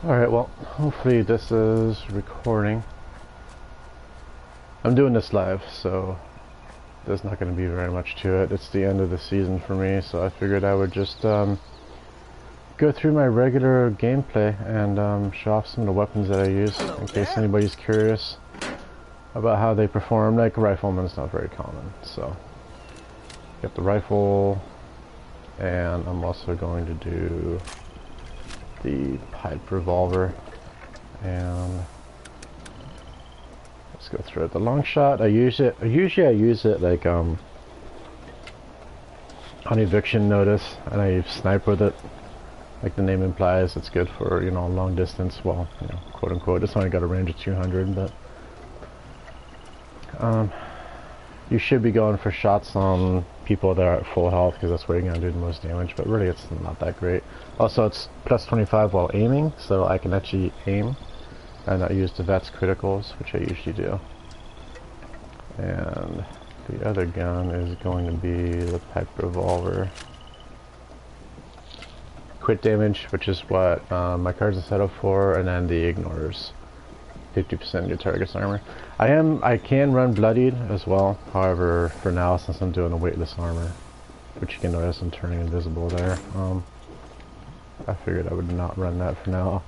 Alright, well, hopefully this is recording. I'm doing this live, so there's not going to be very much to it. It's the end of the season for me, so I figured I would just go through my regular gameplay and show off some of the weapons that I use, in case anybody's curious about how they perform. Like rifleman's not very common, so get the rifle, and I'm also going to do the pipe revolver, and let's go through it. The Longshot, I use it. Usually I use it like on eviction notice, and I snipe with it. Like the name implies, it's good for, you know, long distance. Well, you know, quote unquote. It's only got a range of 200, but you should be going for shots on people that are at full health, because that's where you're going to do the most damage, but really it's not that great. Also, it's plus 25 while aiming, so I can actually aim and not use the VET's criticals, which I usually do. And the other gun is going to be the pipe revolver. Crit damage, which is what my cards are set up for, and then the ignores 50% of your target's armor. I can run bloodied as well, however, for now, since I'm doing a weightless armor, which you can notice I'm turning invisible there, I figured I would not run that for now.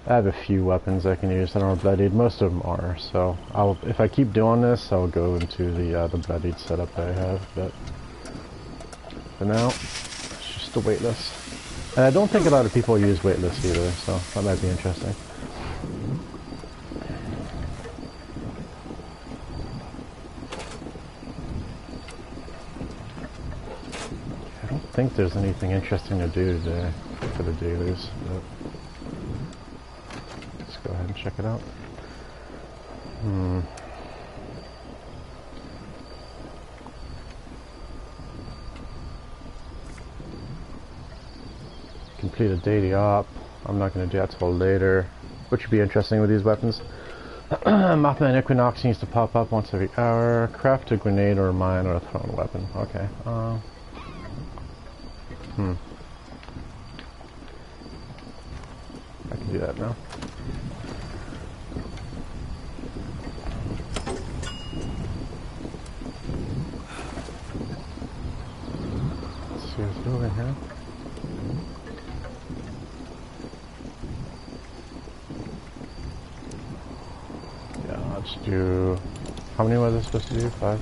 I have a few weapons I can use that aren't bloodied. Most of them are, so if I keep doing this, I'll go into the bloodied setup that I have, but for now, it's just the weightless. And I don't think a lot of people use weightless either, so that might be interesting. I don't think there's anything interesting to do today for the dailies, but let's go ahead and check it out. Complete a daily op. I'm not going to do that till later, which would be interesting with these weapons. Mothman Equinox needs to pop up once every hour. Craft a grenade or a mine or a thrown weapon. Okay. I can do that now. Let's see what's moving here. Yeah, let's do... How many was I supposed to do? 5?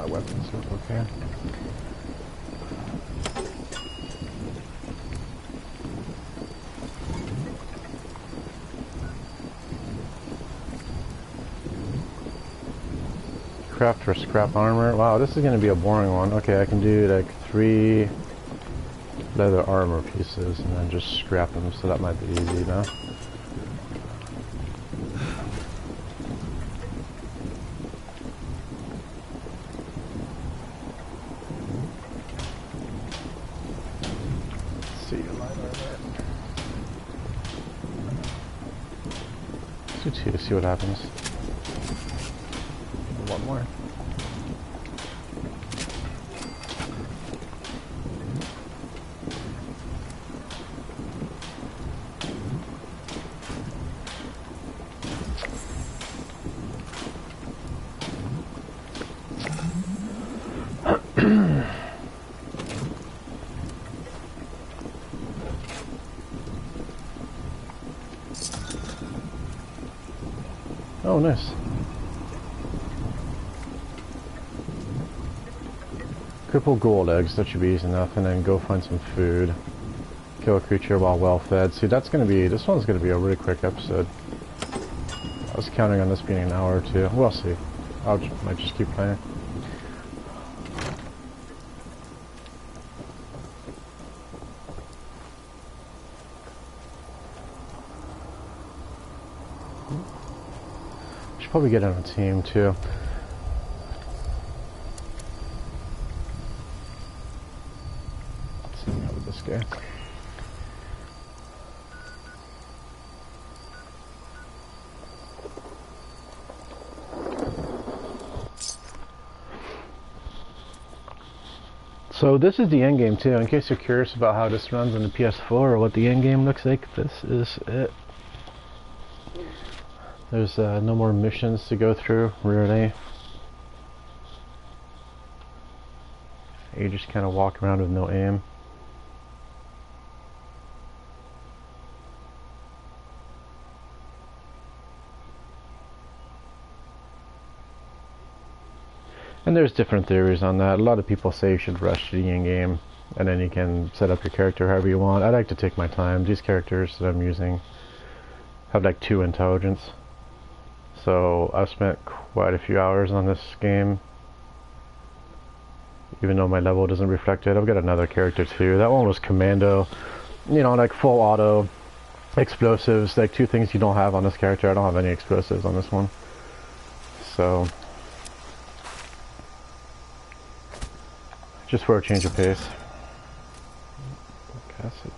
Weapons look okay. Craft for scrap armor. Wow, this is going to be a boring one. Okay, I can do like 3 leather armor pieces and then just scrap them, so that might be easy now. To see what happens. One more. Oh, nice. Cripple gold eggs, that should be easy enough, and then go find some food. Kill a creature while well fed. See, that's gonna be, this one's gonna be a really quick episode. I was counting on this being an hour or 2. We'll see. Might just keep playing. Should probably get on a team too. Let's see how with this guy. So this is the end game too, in case you're curious about how this runs on the PS4 or what the end game looks like. This is it. There's no more missions to go through, really. You just kind of walk around with no aim. And there's different theories on that. A lot of people say you should rush the end game and then you can set up your character however you want. I like to take my time. These characters that I'm using have like 2 intelligence. So I've spent quite a few hours on this game, even though my level doesn't reflect it. I've got another character too. That one was commando, you know, like full auto, explosives, like 2 things you don't have on this character. I don't have any explosives on this one. So just for a change of pace. Cast it.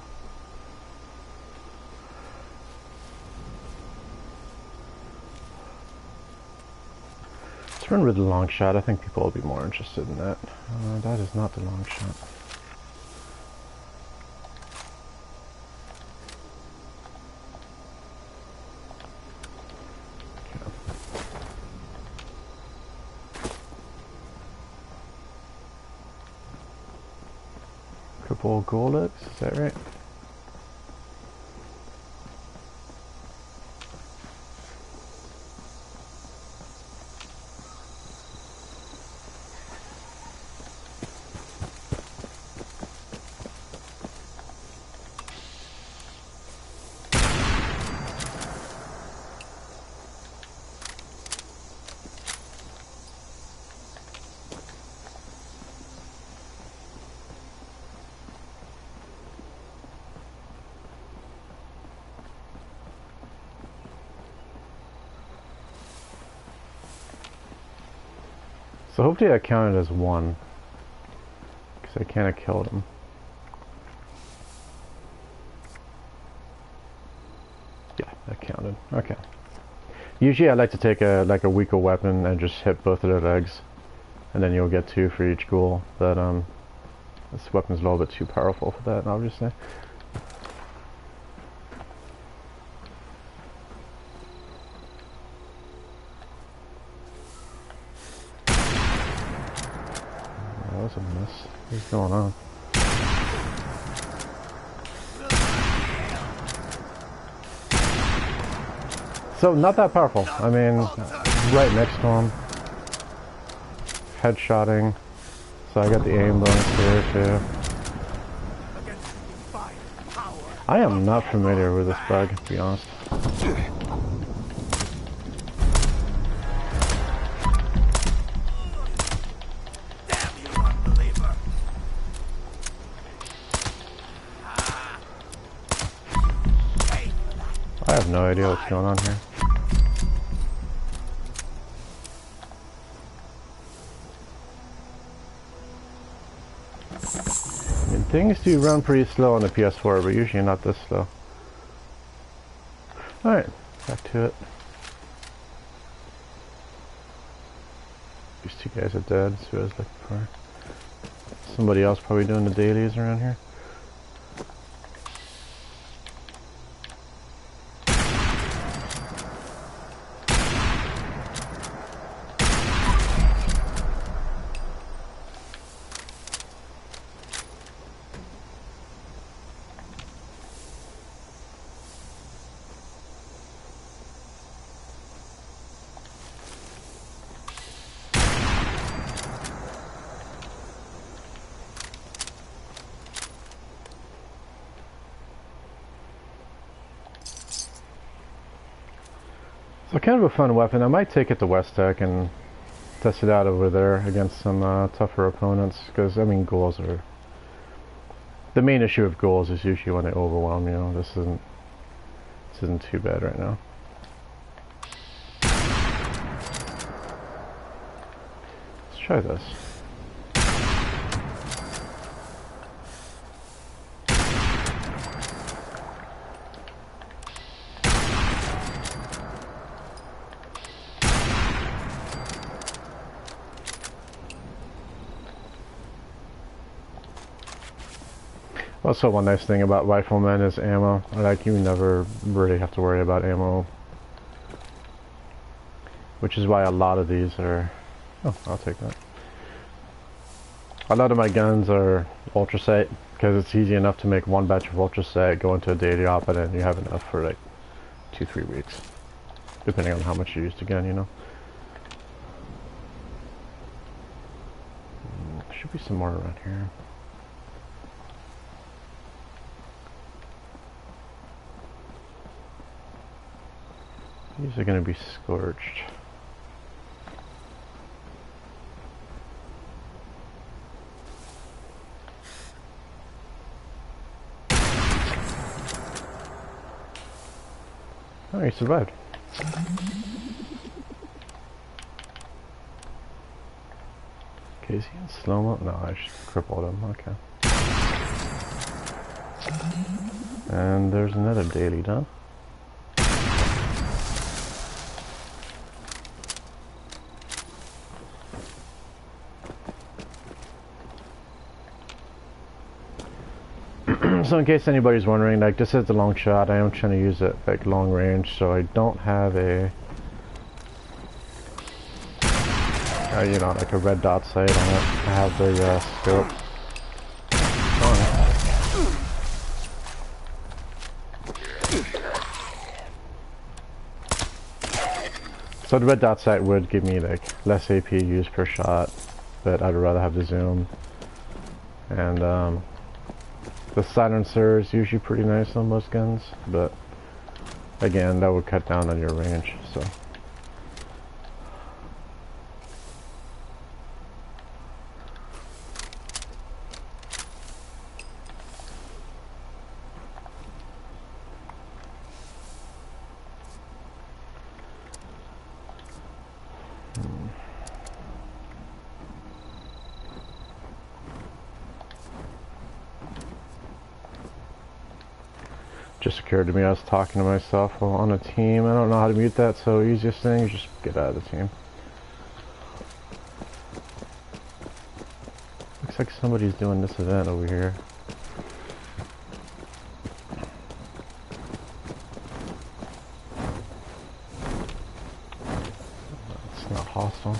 Let's run with the Longshot. I think people will be more interested in that. That is not the Longshot. Triple Golux, is that right? So hopefully that counted as 1, because I kind of killed him. Yeah, that counted. Okay. Usually I like to take a weaker weapon and just hit both of their legs, and then you'll get 2 for each ghoul. But this weapon's a little bit too powerful for that, obviously. That was a miss. What's going on? So, not that powerful. I mean, right next to him. Headshotting. So I got the aim bonus here too. I am not familiar with this bug, to be honest. I have no idea what's going on here. I mean, things do run pretty slow on the PS4, but usually not this slow. Alright, back to it. These 2 guys are dead, that's who I was looking for. Somebody else probably doing the dailies around here. So kind of a fun weapon. I might take it to West Tech and test it out over there against some tougher opponents, because I mean ghouls are... The main issue of ghouls is usually when they overwhelm you. This isn't too bad right now. Let's try this. Also, one nice thing about riflemen is ammo. Like, you never really have to worry about ammo. Which is why a lot of these are... Oh, I'll take that. A lot of my guns are ultrasight, because it's easy enough to make one batch of ultrasight, go into a daily op, and then you have enough for like 2-3 weeks. Depending on how much you used again, you know. Should be some more around here. These are going to be scorched. Oh, you survived. Okay, is he in slow-mo? No, I just crippled him. Okay. And there's another daily, huh? So in case anybody's wondering, like, this is the Longshot. I am trying to use it like long range, so I don't have a you know, like a red dot sight on it. I have the scope on it. So the red dot sight would give me like less AP used per shot, but I'd rather have the zoom. And the silencer is usually pretty nice on most guns, but again, that would cut down on your range, so. Just occurred to me, I was talking to myself while on a team. I don't know how to mute that, so easiest thing is just get out of the team. Looks like somebody's doing this event over here. It's not hostile.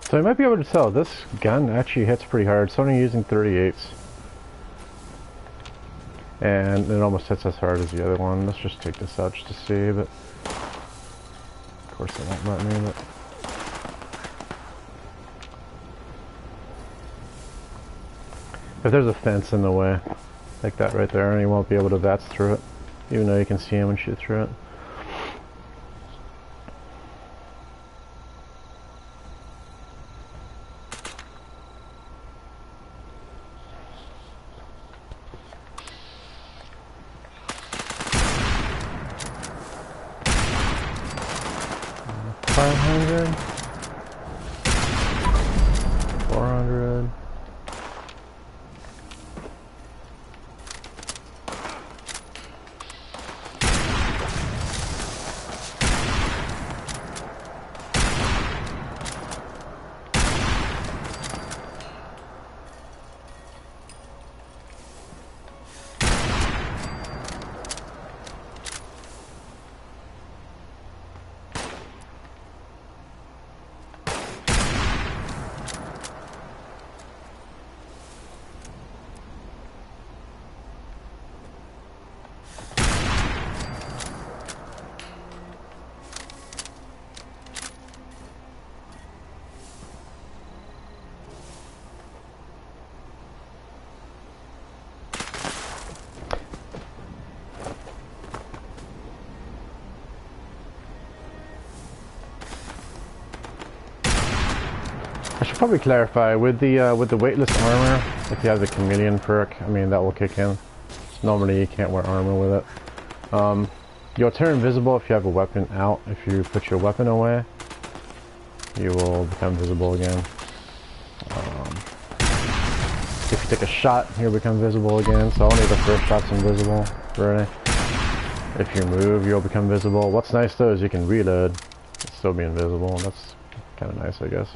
So you might be able to tell, this gun actually hits pretty hard. It's only using 38s. And it almost hits as hard as the other one. Let's just take this out just to see, but... Of course it won't let me, but... If there's a fence in the way, like that right there, and you won't be able to VATS through it. Even though you can see him and shoot through it. probably clarify with the weightless armor. If you have the chameleon perk, I mean that will kick in. Normally you can't wear armor with it. You'll turn invisible if you have a weapon out. If you put your weapon away, you will become visible again. If you take a shot, you'll become visible again. So only the first shot's invisible, really. If you move, you'll become visible. What's nice though is you can reload and still be invisible. That's kind of nice, I guess.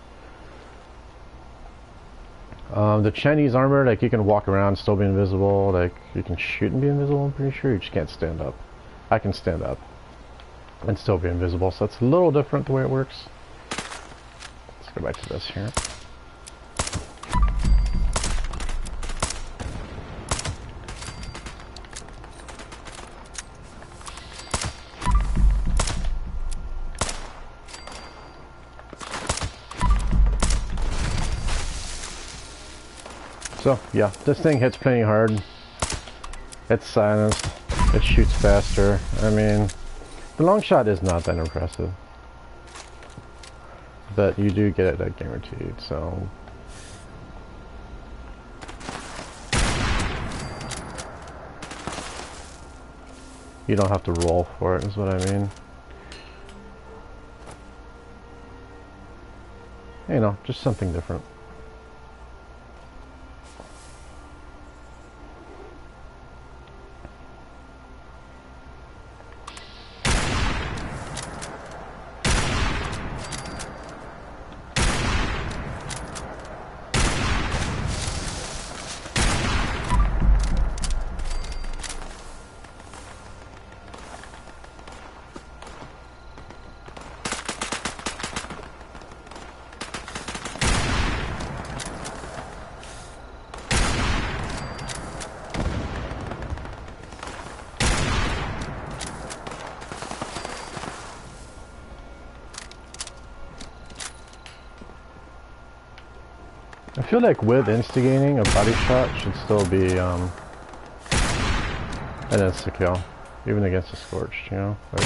The Chinese armor, like you can walk around and still be invisible. Like you can shoot and be invisible, I'm pretty sure. You just can't stand up. I can stand up and still be invisible, so it's a little different the way it works. Let's go back to this here. So yeah, this thing hits plenty hard. It's silenced. It shoots faster. I mean, the Longshot is not that impressive, but you do get it like guaranteed. So you don't have to roll for it, is what I mean. You know, just something different. I feel like with instigating, a body shot should still be an insta-kill, even against a Scorched, you know? Like,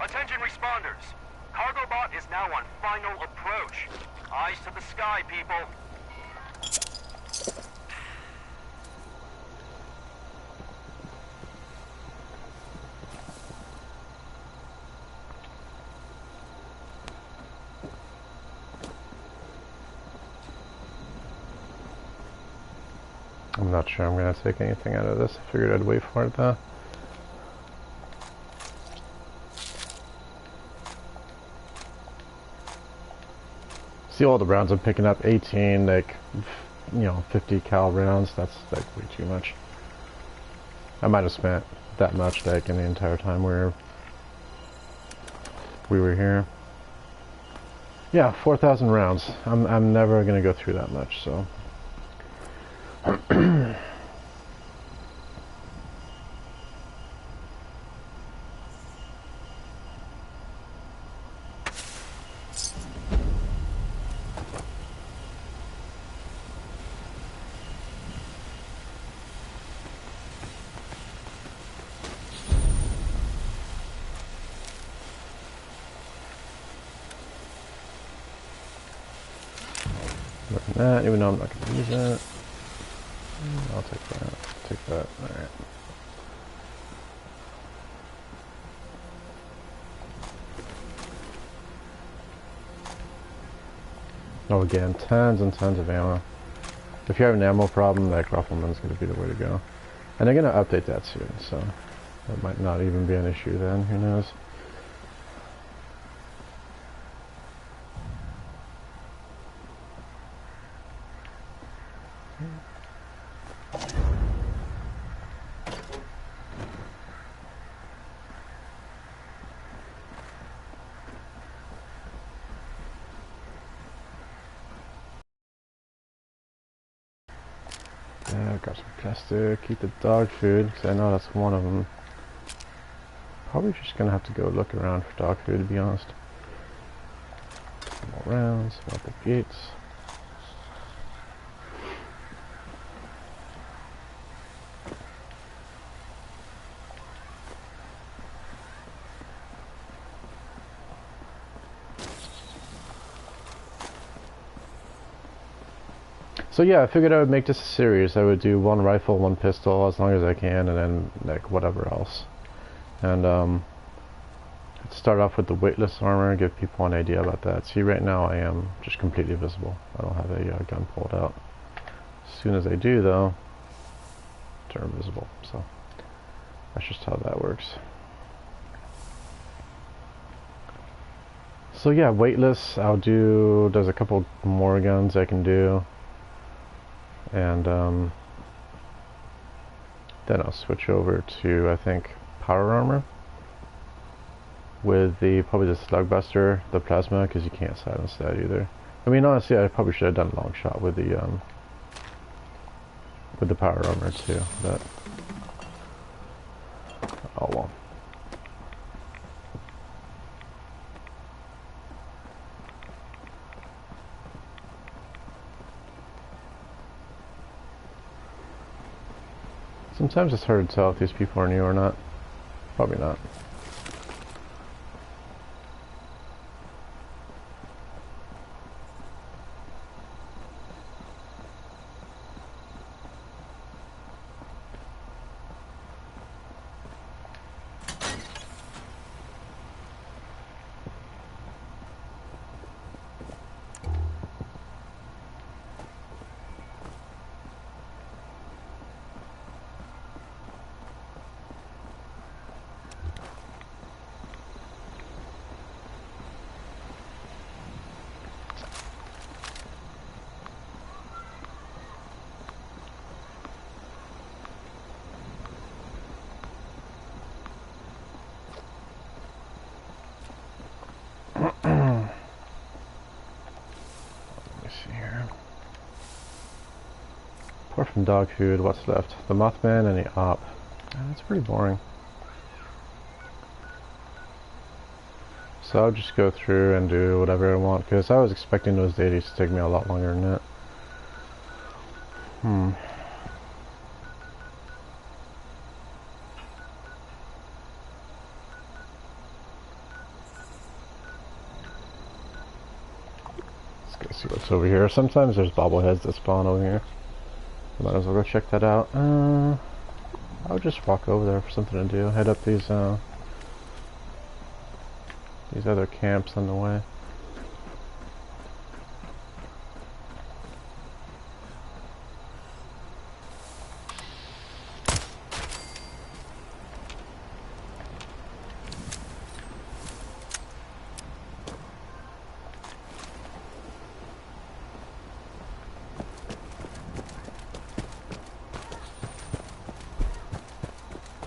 attention responders! Cargo bot is now on final approach. Eyes to the sky, people. I'm not sure I'm going to take anything out of this. I figured I'd wait for it though. See all the rounds I'm picking up, 18, like, you know, 50 cal rounds. That's like way too much. I might have spent that much like in the entire time we were here. Yeah, 4,000 rounds. I'm never going to go through that much, so. That, even though I'm not going to use it. I'll take that. Take that. Alright. Oh, again, tons and tons of ammo. If you have an ammo problem, that Graphelman's going to be the way to go. And they're going to update that soon, so that might not even be an issue then. Who knows? Yeah, got some plastic, keep the dog food, because I know that's one of them. Probably just gonna have to go look around for dog food, to be honest. Some more rounds, more the gates. So yeah, I figured I would make this a series. I would do one rifle, one pistol, as long as I can, and then like whatever else. And let's start off with the weightless armor, give people an idea about that. See, right now I am just completely visible. I don't have a gun pulled out. As soon as I do, though, turn visible. So that's just how that works. So yeah, weightless, there's a couple more guns I can do. And then I'll switch over to, I think, power armor with probably the slugbuster, the plasma, because you can't silence that either. I mean, honestly, I probably should have done Longshot with the power armor too, but oh well. Sometimes it's hard to tell if these people are new or not. Probably not. Apart from dog food, what's left? The Mothman and the Op. That's pretty boring. So I'll just go through and do whatever I want, because I was expecting those dailies to take me a lot longer than that. Let's go see what's over here. Sometimes there's bobbleheads that spawn over here. Might as well go check that out. I'll just walk over there for something to do. Head up these other camps on the way.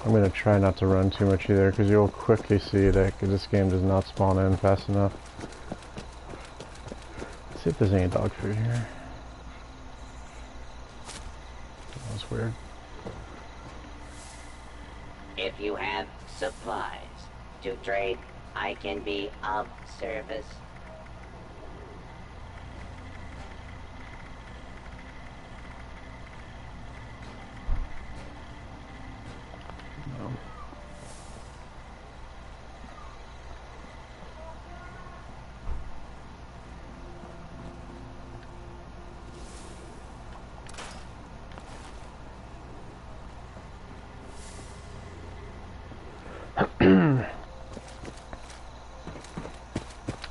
I'm going to try not to run too much either, because you'll quickly see that this game does not spawn in fast enough. Let's see if there's any dog food here. That was weird. If you have supplies to trade, I can be of service.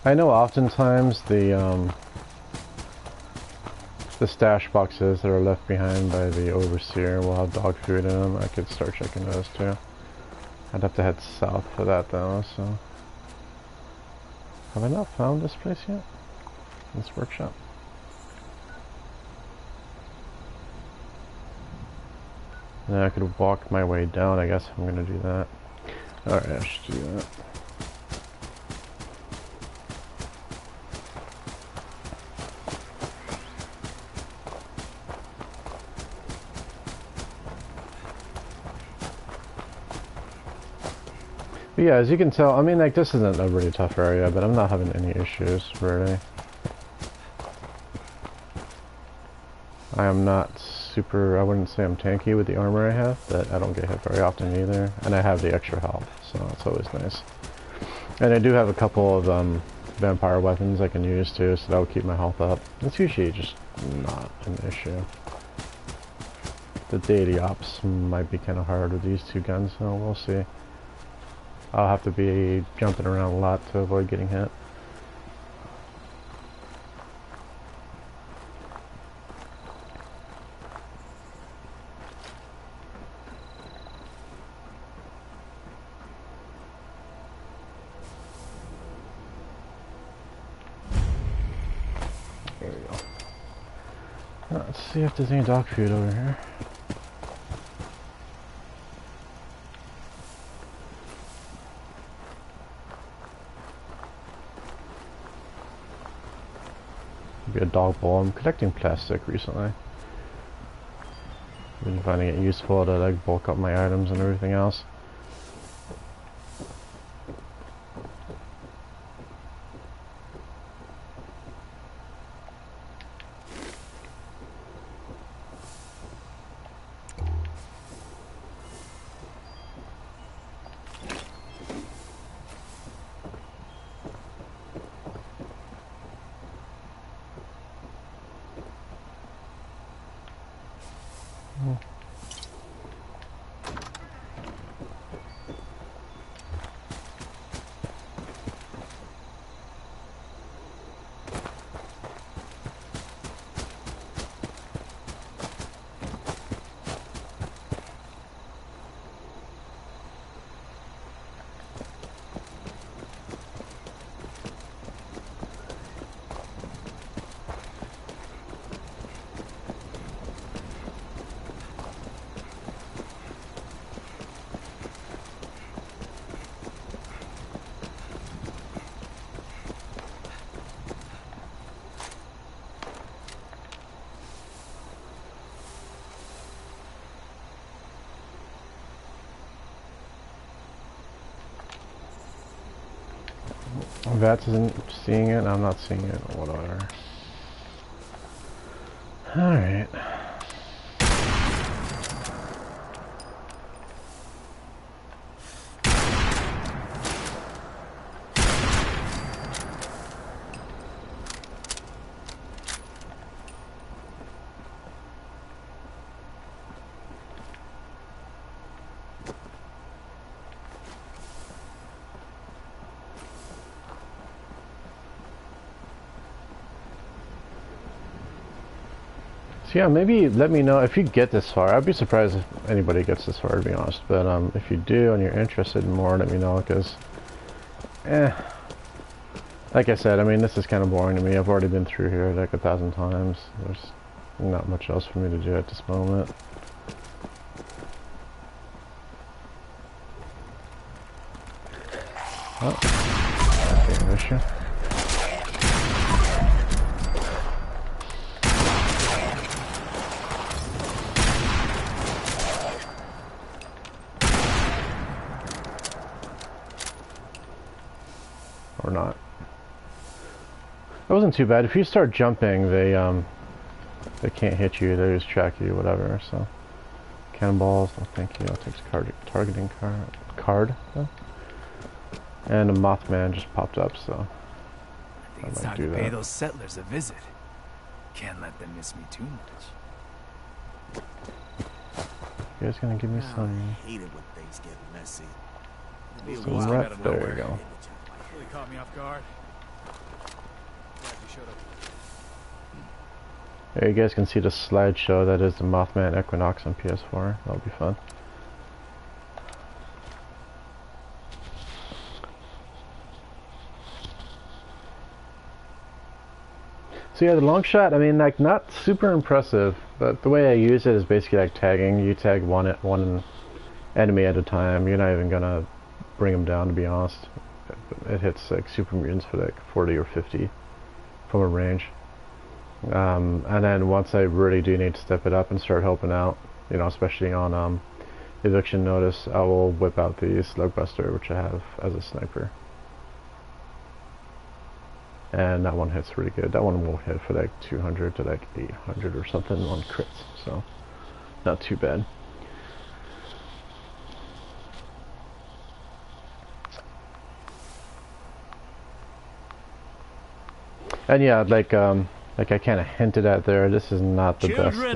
I know oftentimes the stash boxes that are left behind by the overseer will have dog food in them. I could start checking those too. I'd have to head south for that though, so. Have I not found this place yet? This workshop? Then I could walk my way down, I guess I'm gonna do that. Alright, I should do that. But yeah, as you can tell, I mean, like, this isn't a really tough area, but I'm not having any issues, really. I am not super, I wouldn't say I'm tanky with the armor I have, but I don't get hit very often either. And I have the extra health, so it's always nice. And I do have a couple of vampire weapons I can use too, so that will keep my health up. It's usually just not an issue. The daily ops might be kind of hard with these two guns, so we'll see. I'll have to be jumping around a lot to avoid getting hit. There we go. Let's see if there's any dog food over here. Be a dog bowl. I'm collecting plastic recently. Been finding it useful to like bulk up my items and everything else. Vats isn't seeing it, I'm not seeing it, whatever. Alright. So yeah, maybe let me know if you get this far. I'd be surprised if anybody gets this far, to be honest. But if you do and you're interested in more, let me know, because, like I said, I mean, this is kind of boring to me. I've already been through here like 1,000 times. There's not much else for me to do at this moment. Oh, that's an issue. Or not. That wasn't too bad. If you start jumping, they can't hit you. They just track you, whatever. So cannonballs. Oh, thank you. I'll take targeting card. Though. And a Mothman just popped up, so I think it's time to pay those settlers a visit. Can't let them miss me too much. You guys gonna give me some? I hate it when things get messy. Some rep. There you go. Really caught me off guard. Glad you showed up. There you guys can see the slideshow that is the Mothman Equinox on PS4. That'll be fun. So yeah, the Longshot, I mean, like, not super impressive, but the way I use it is basically like tagging. You tag one enemy at a time. You're not even gonna bring them down, to be honest. It hits like super mutants for like 40 or 50 from a range. And then once I really do need to step it up and start helping out, you know, especially on eviction notice, I will whip out the Slugbuster, which I have as a sniper. And that one hits really good. That one will hit for like 200 to like 800 or something on crits, so not too bad. And yeah, like I kind of hinted at there, this is not the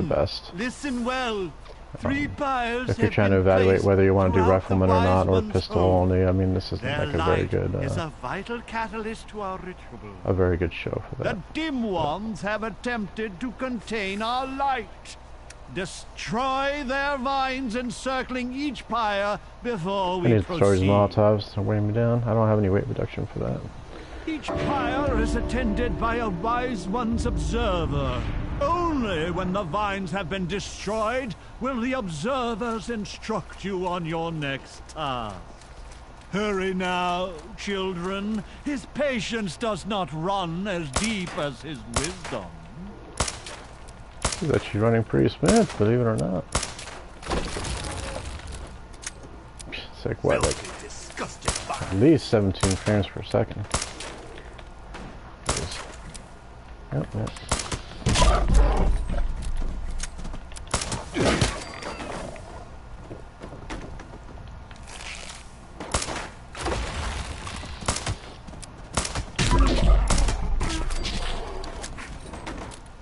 best. Listen well. 3 pyres If you're trying to evaluate whether you want to do rifleman or not, or pistol only, I mean, this isn't like a very good, is a vital catalyst to our ritual. A very good show for that. The dim ones have attempted to contain our light. Destroy their vines encircling each pyre before we proceed. I need storage Molotovs to weigh me down. I don't have any weight reduction for that. Each pyre is attended by a wise one's observer. Only when the vines have been destroyed will the observers instruct you on your next task. Hurry now, children. His patience does not run as deep as his wisdom. He's actually running pretty smooth, believe it or not. It's like what, like at least 17 frames per second. Yep, yep.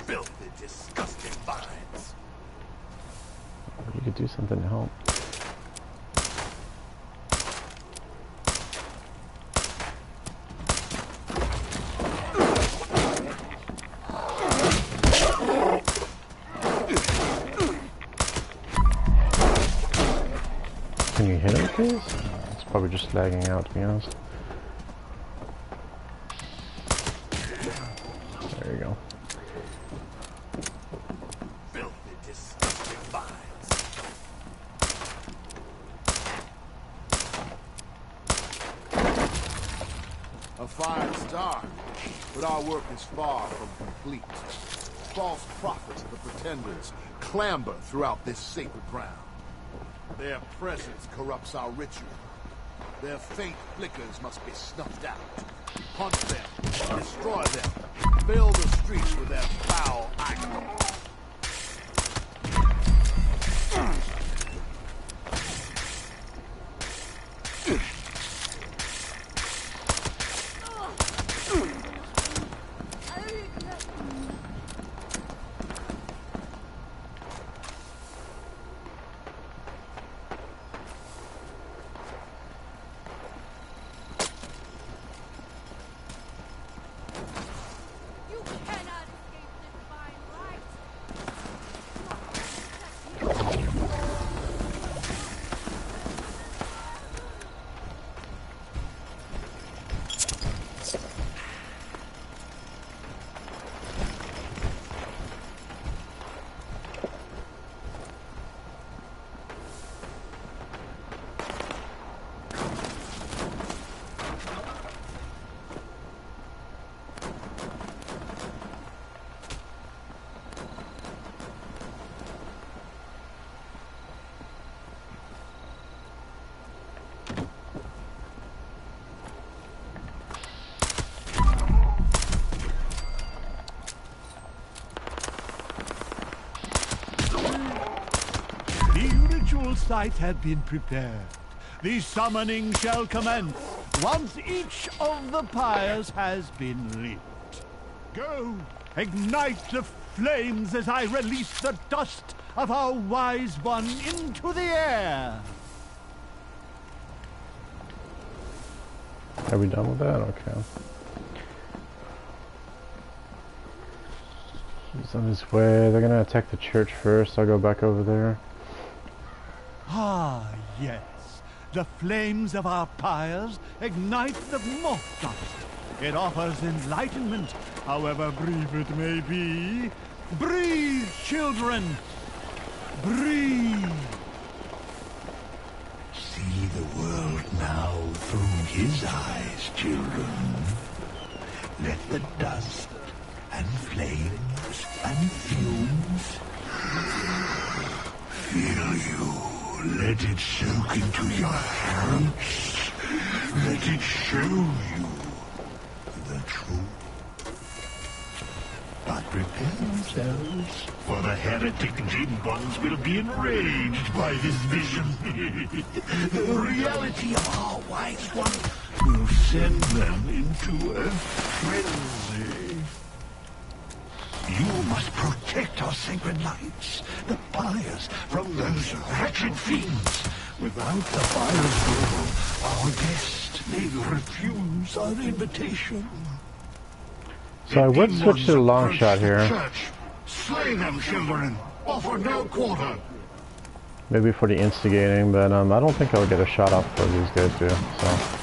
Filthy, disgusting vines. You could do something to help. Can you hit him, please? It's probably just lagging out, to be honest. There you go. Filthy, disgusting vines. A fine start, but our work is far from complete. False prophets of the pretenders clamber throughout this sacred ground. Their presence corrupts our ritual. Their faint flickers must be snuffed out. Hunt them, destroy them, fill the streets with their foul icons. Site had been prepared. The summoning shall commence once each of the pyres has been lit. Go, ignite the flames as I release the dust of our wise one into the air. Are we done with that? Okay. He's on his way. They're gonna attack the church first. I'll go back over there. Ah, yes. The flames of our pyres ignite the moth dust. It offers enlightenment, however brief it may be. Breathe, children! Breathe! See the world now through his eyes, children. Let the dust and flames and fumes fill you. Let it soak into your hearts. Let it show you the truth. But prepare yourselves, for the heretic jinn ones will be enraged by this vision. The reality of our wise one will send them into a frenzy. must protect our sacred lights, the pyres, from those wretched fiends. Without the fire's rule, our guest may refuse our invitation. So I would switch to the Longshot here. Slay them, children. Offer no quarter. Maybe for the instigating, but I don't think I'll get a shot off for these guys do. So.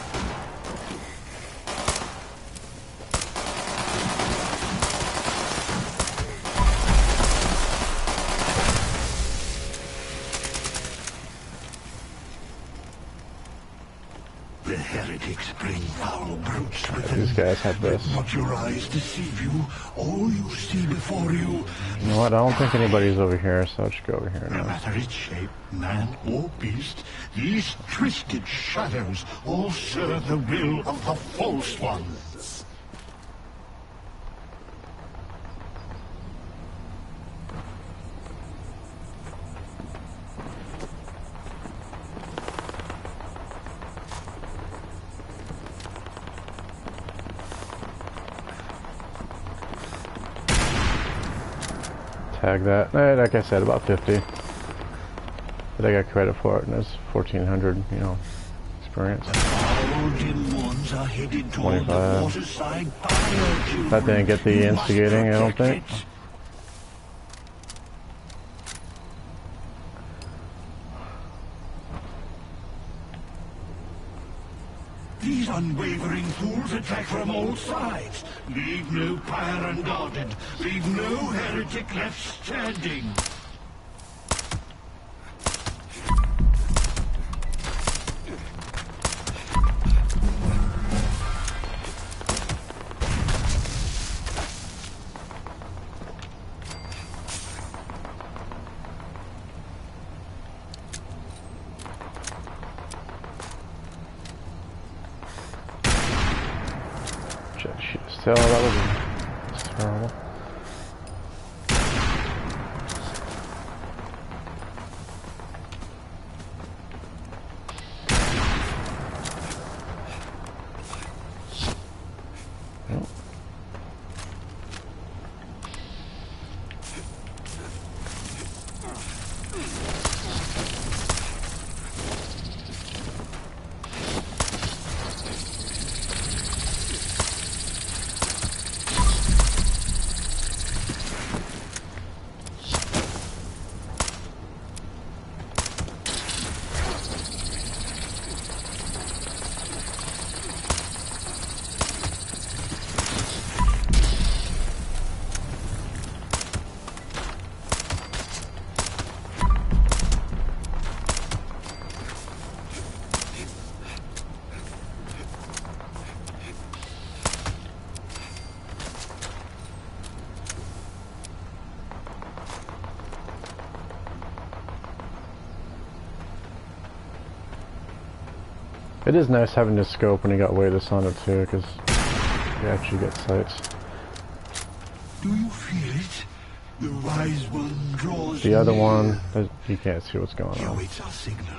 The heretics bring foul brutes with These guys have this. Let your eyes deceive you. All you see before you. You know what? I don't think anybody's over here, so I'll just go over here No now. matter its shape, man or beast, these twisted shadows all serve the will of the false ones. Tag that. Like I said, about 50. But I got credit for it, and there's 1,400, you know, experience. Our dim ones are headed toward the waterside fire. That didn't get the instigating, I don't think. These unwavering fools attack from all sides. Leave no pyre unguarded. Leave no heretic left standing. Still, that was terrible. Nope. It is nice having this scope when you got weightless on it too, because you actually get sights. Do you feel it? The wise one draws The other near. one, you can't see what's going Here on. waits our signal.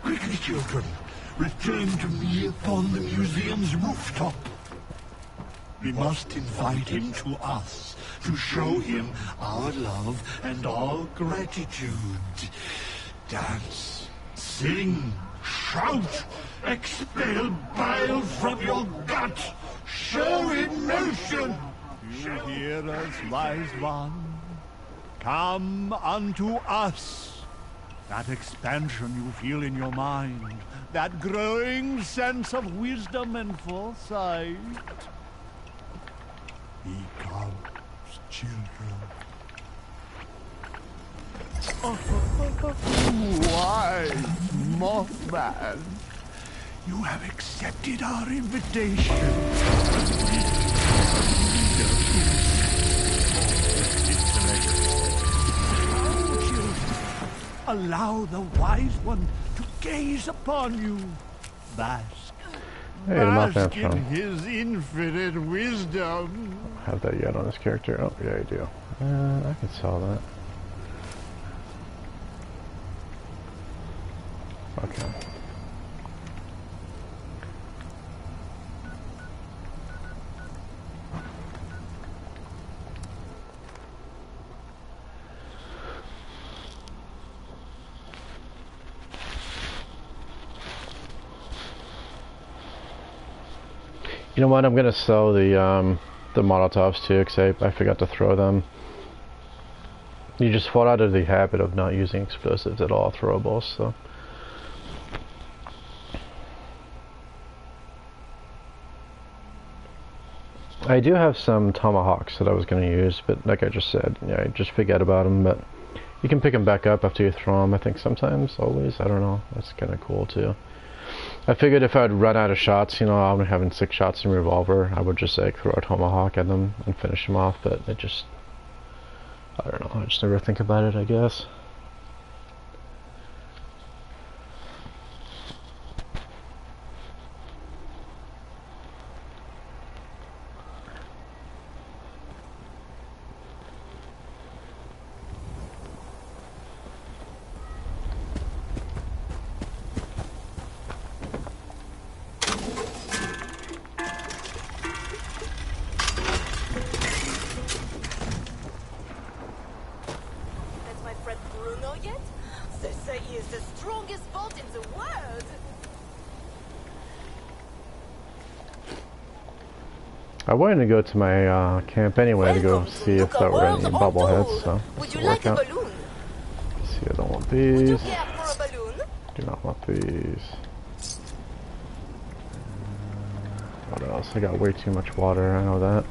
Quickly, children, return to me upon the museum's rooftop. We must invite him to us to show him our love and our gratitude. Dance, sing, shout, expel bile from your gut, show emotion. You hear us, wise one? Come unto us. That expansion you feel in your mind, that growing sense of wisdom and foresight. He comes, children. Wise Mothman, you have accepted our invitation. Allow the wise one to gaze upon you. Bask. Hey, the Bask Mothman's in from. his infinite wisdom. Have that yet on this character? Oh, yeah, I do. I can sell that. Okay. You know what? I'm gonna sell the Molotovs too, because I forgot to throw them. You just fall out of the habit of not using explosives at all, throwables, so. I do have some tomahawks that I was going to use, but like I just said, yeah, I just forget about them, but you can pick them back up after you throw them, I think sometimes, always, I don't know, that's kind of cool too. I figured if I'd run out of shots, you know, I'm having 6 shots in revolver, I would just like throw a tomahawk at them and finish them off, but it just, I don't know, I just never think about it, I guess. I wanted to go to my camp anyway to go see if there were any bobbleheads, so would you like a balloon? See, I don't want these. Do not want these. What else? I got way too much water, I know that.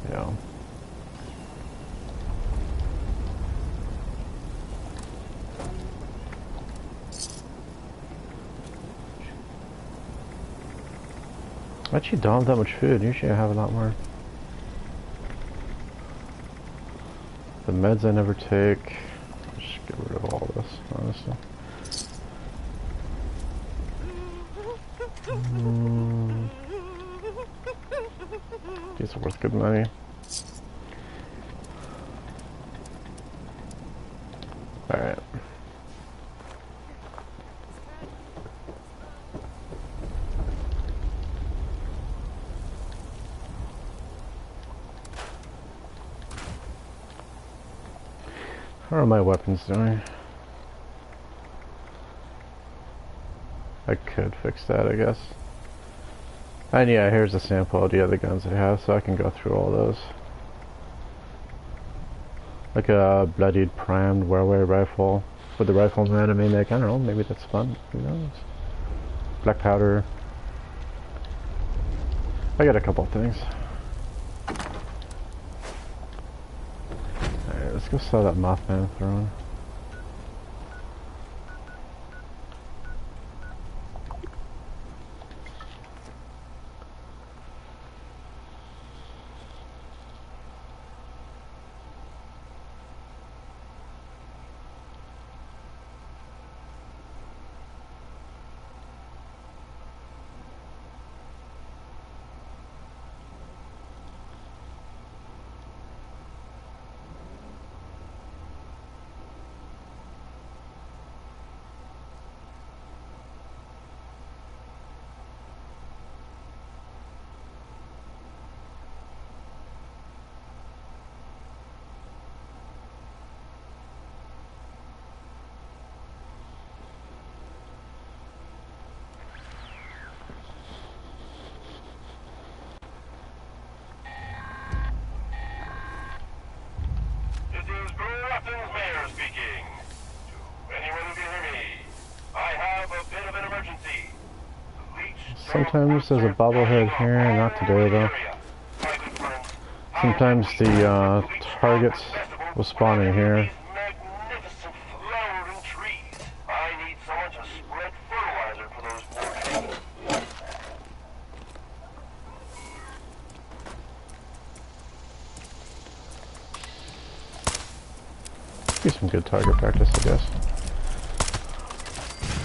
Yeah. I actually don't have that much food. Usually I have a lot more. The meds I never take. Just get rid of all this, honestly. These are worth good money. Alright. How are my weapons doing? I could fix that, I guess. And yeah, here's a sample of the other guns I have, so I can go through all those. Like a bloodied primed wear rifle with the rifleman I may make. I don't know, maybe that's fun. Who knows? Black powder. I got a couple things. Alright, let's go sell that Mothman throne. Sometimes there's a bobblehead here, not today though. Sometimes the targets will spawn in here. Be some good target practice, I guess.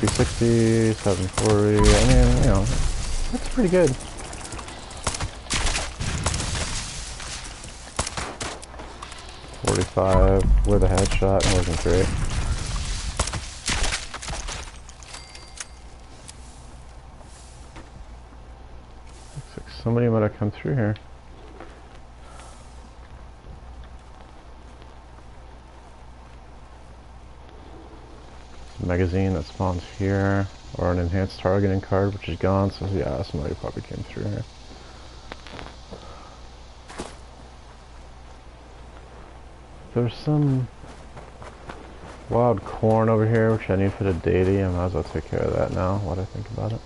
360, 740, I mean, you know, that's pretty good. .45 with a headshot, it wasn't great. Looks like somebody might have come through here. magazine that spawns here, or an enhanced targeting card, which is gone, so yeah, somebody probably came through here. There's some wild corn over here, which I need for the daily. I might as well take care of that now, what I think about it.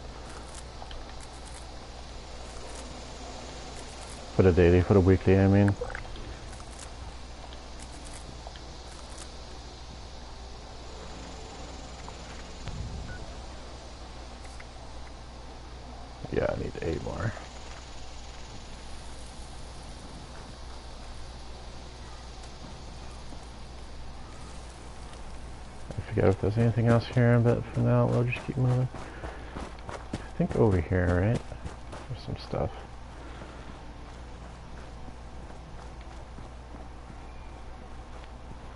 For the daily, for the weekly, I mean. Yeah, I need 8 more. I forget if there's anything else here, but for now we'll just keep moving. I think over here, right? There's some stuff.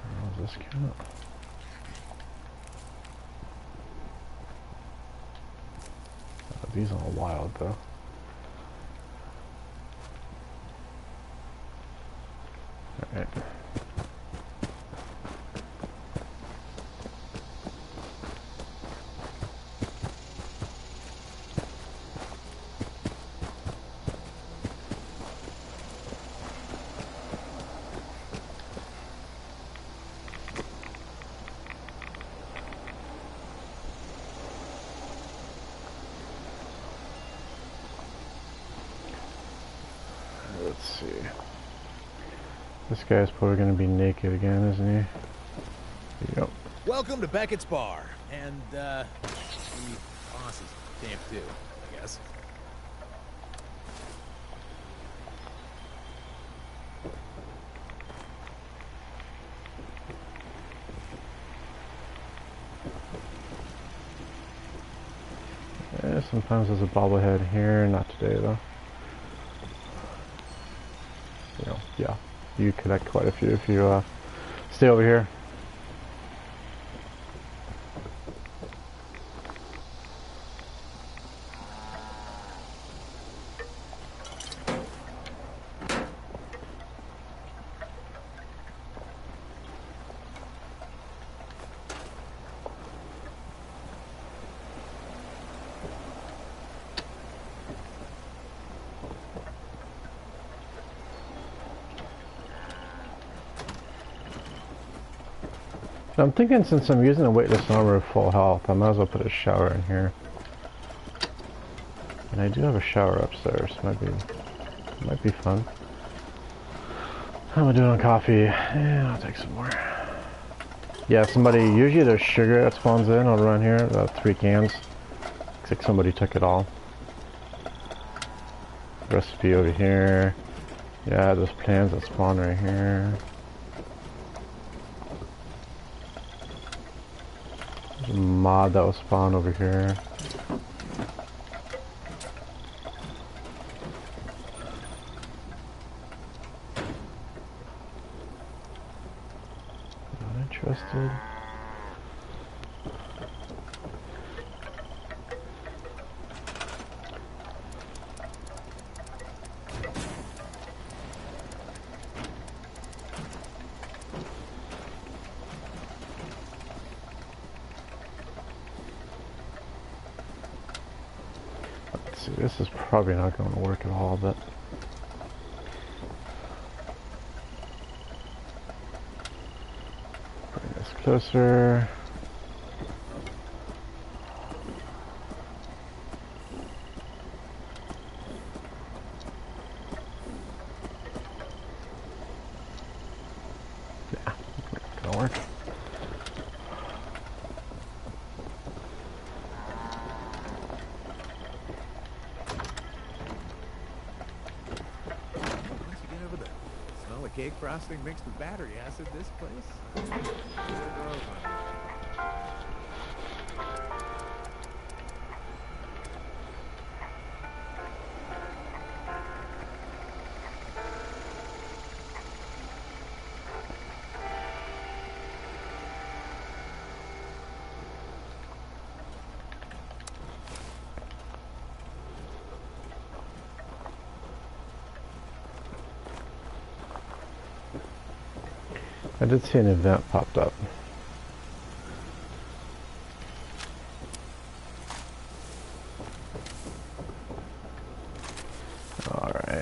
How does this count? These are all wild though. Alright. Let's see. This guy's probably going to be naked again, isn't he? There you go. Welcome to Beckett's Bar. And, the boss's camp too, I guess. Yeah, sometimes there's a bobblehead here, not today though. You know, yeah, you collect quite a few if you stay over here. I'm thinking since I'm using a weightless armor full health, I might as well put a shower in here. And I do have a shower upstairs, might be fun. How am I doing on coffee? Yeah, I'll take some more. Yeah, usually there's sugar that spawns in around here, about 3 cans. Looks like somebody took it all. Recipe over here. Yeah, there's plants that spawn right here. There's a mod that will spawn over here. Not interested. This is probably not going to work at all, but bring this closer. Yeah, it's gonna work. Cake frosting mixed with battery acid, this place. I did see an event popped up.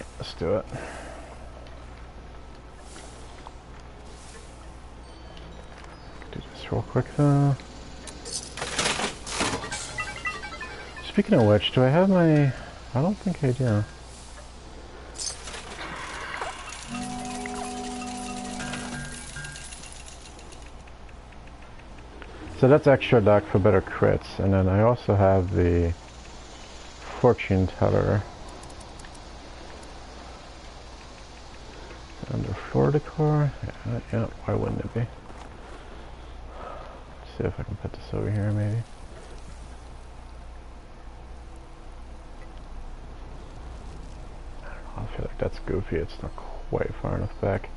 Alright, let's do it. Do this real quick though. Speaking of which, do I have my... I don't think I do. So that's extra luck for better crits, and then I also have the fortune teller. Under Forticore? Yeah, why wouldn't it be? Let's see if I can put this over here maybe. I don't know, I feel like that's goofy, it's not quite far enough back.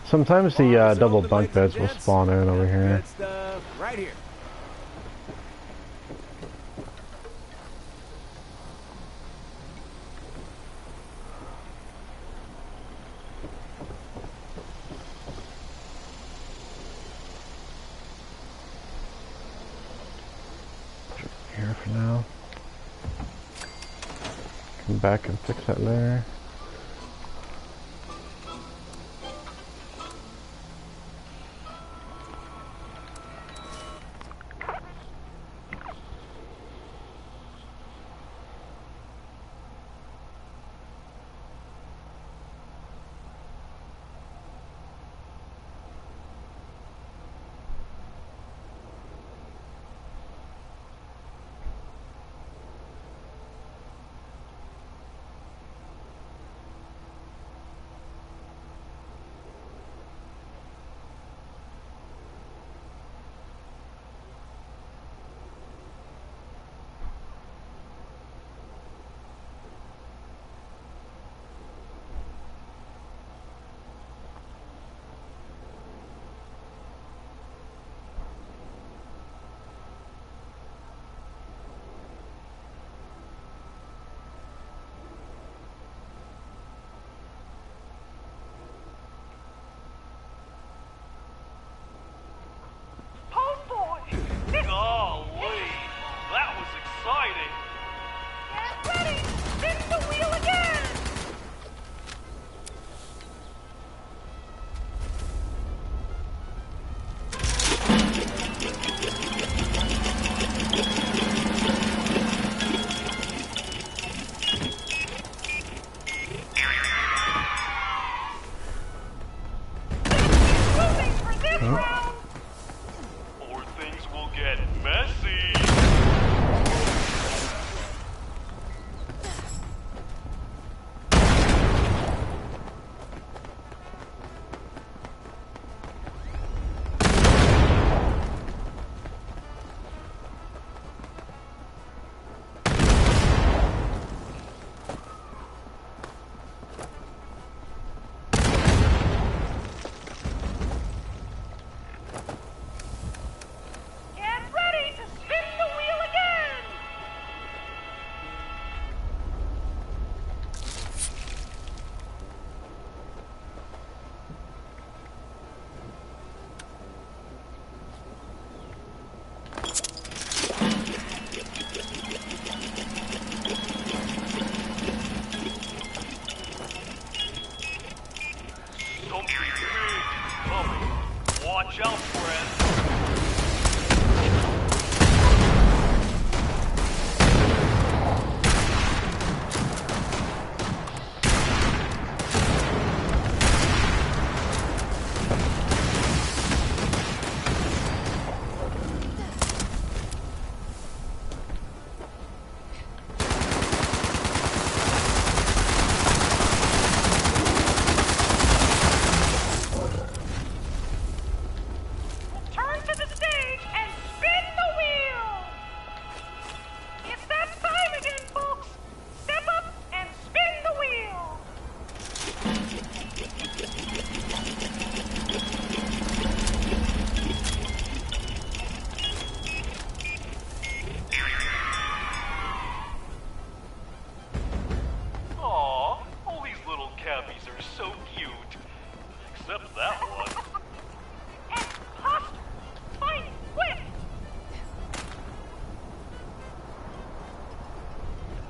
Sometimes the double bunk beds will spawn in over here. Right here. Put it here for now. Come back and fix that later.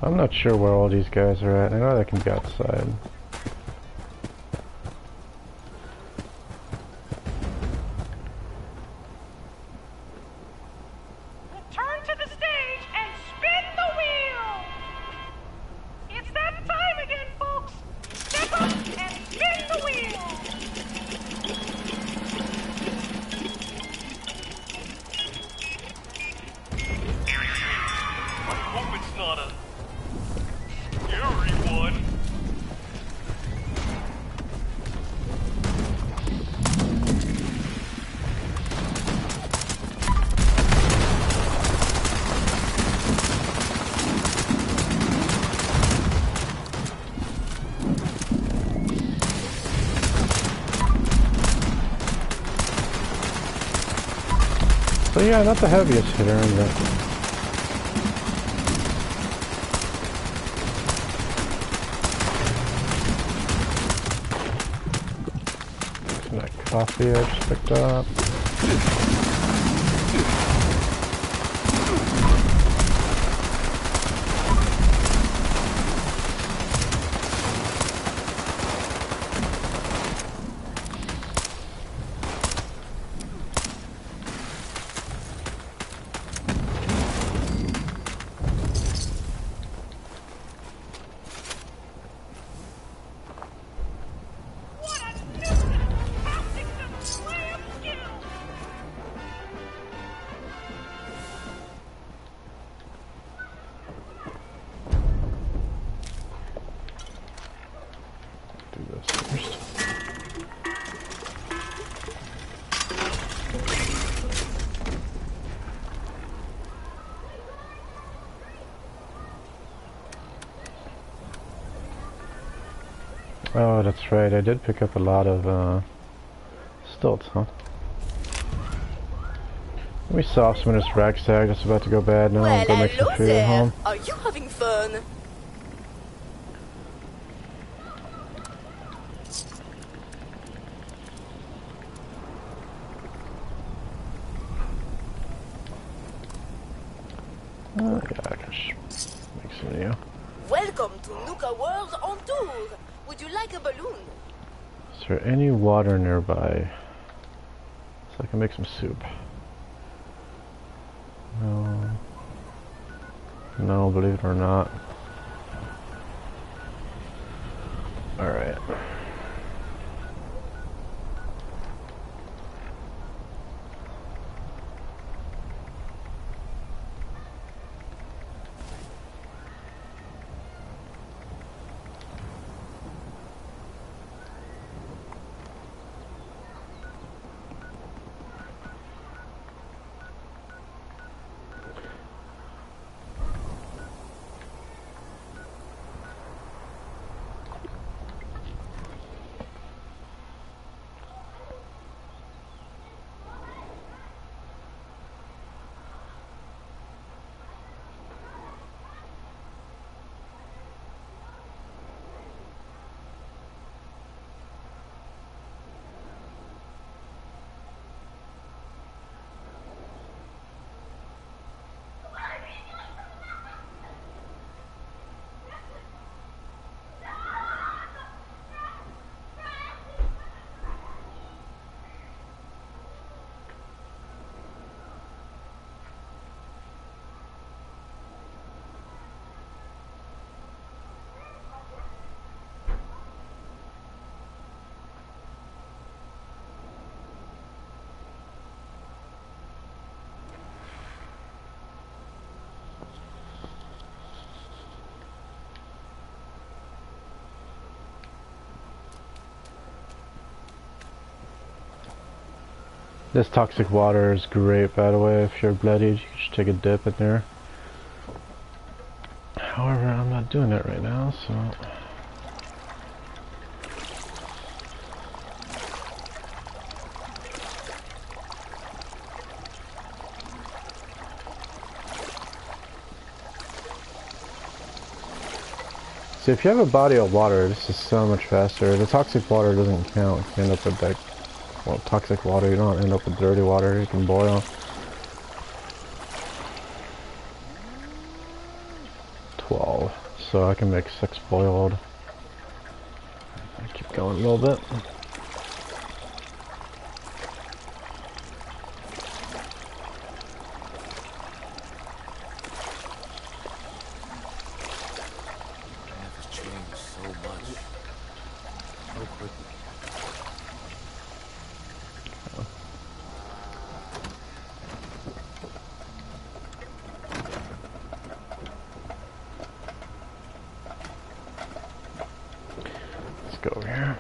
I'm not sure where all these guys are at. I know they can be outside. Turn to the stage and spin the wheel! It's that time again, folks! Step up and spin the wheel! I hope it's not a scary one. So yeah, not the heaviest hitter, but that coffee I just picked up. What a nuisance! Toxic display of skill! Do this first. Oh, that's right. I did pick up a lot of stilts, huh? We saw some of this rucksack that's about to go bad now. Well, Go make some hello food at home. there. Are you having fun? Oh yeah, I can make some new. Welcome to Nuka World on tour. Would you like a balloon? Is there any water nearby? So I can make some soup. No. No, believe it or not. Alright. This toxic water is great, by the way. If you're bloodied, you should take a dip in there. However, I'm not doing that right now, so... See, if you have a body of water, this is so much faster. The toxic water doesn't count. You end up with like, well, toxic water. You don't end up with dirty water. You can boil. 12, so I can make 6 boiled. Keep going a little bit. Go over here.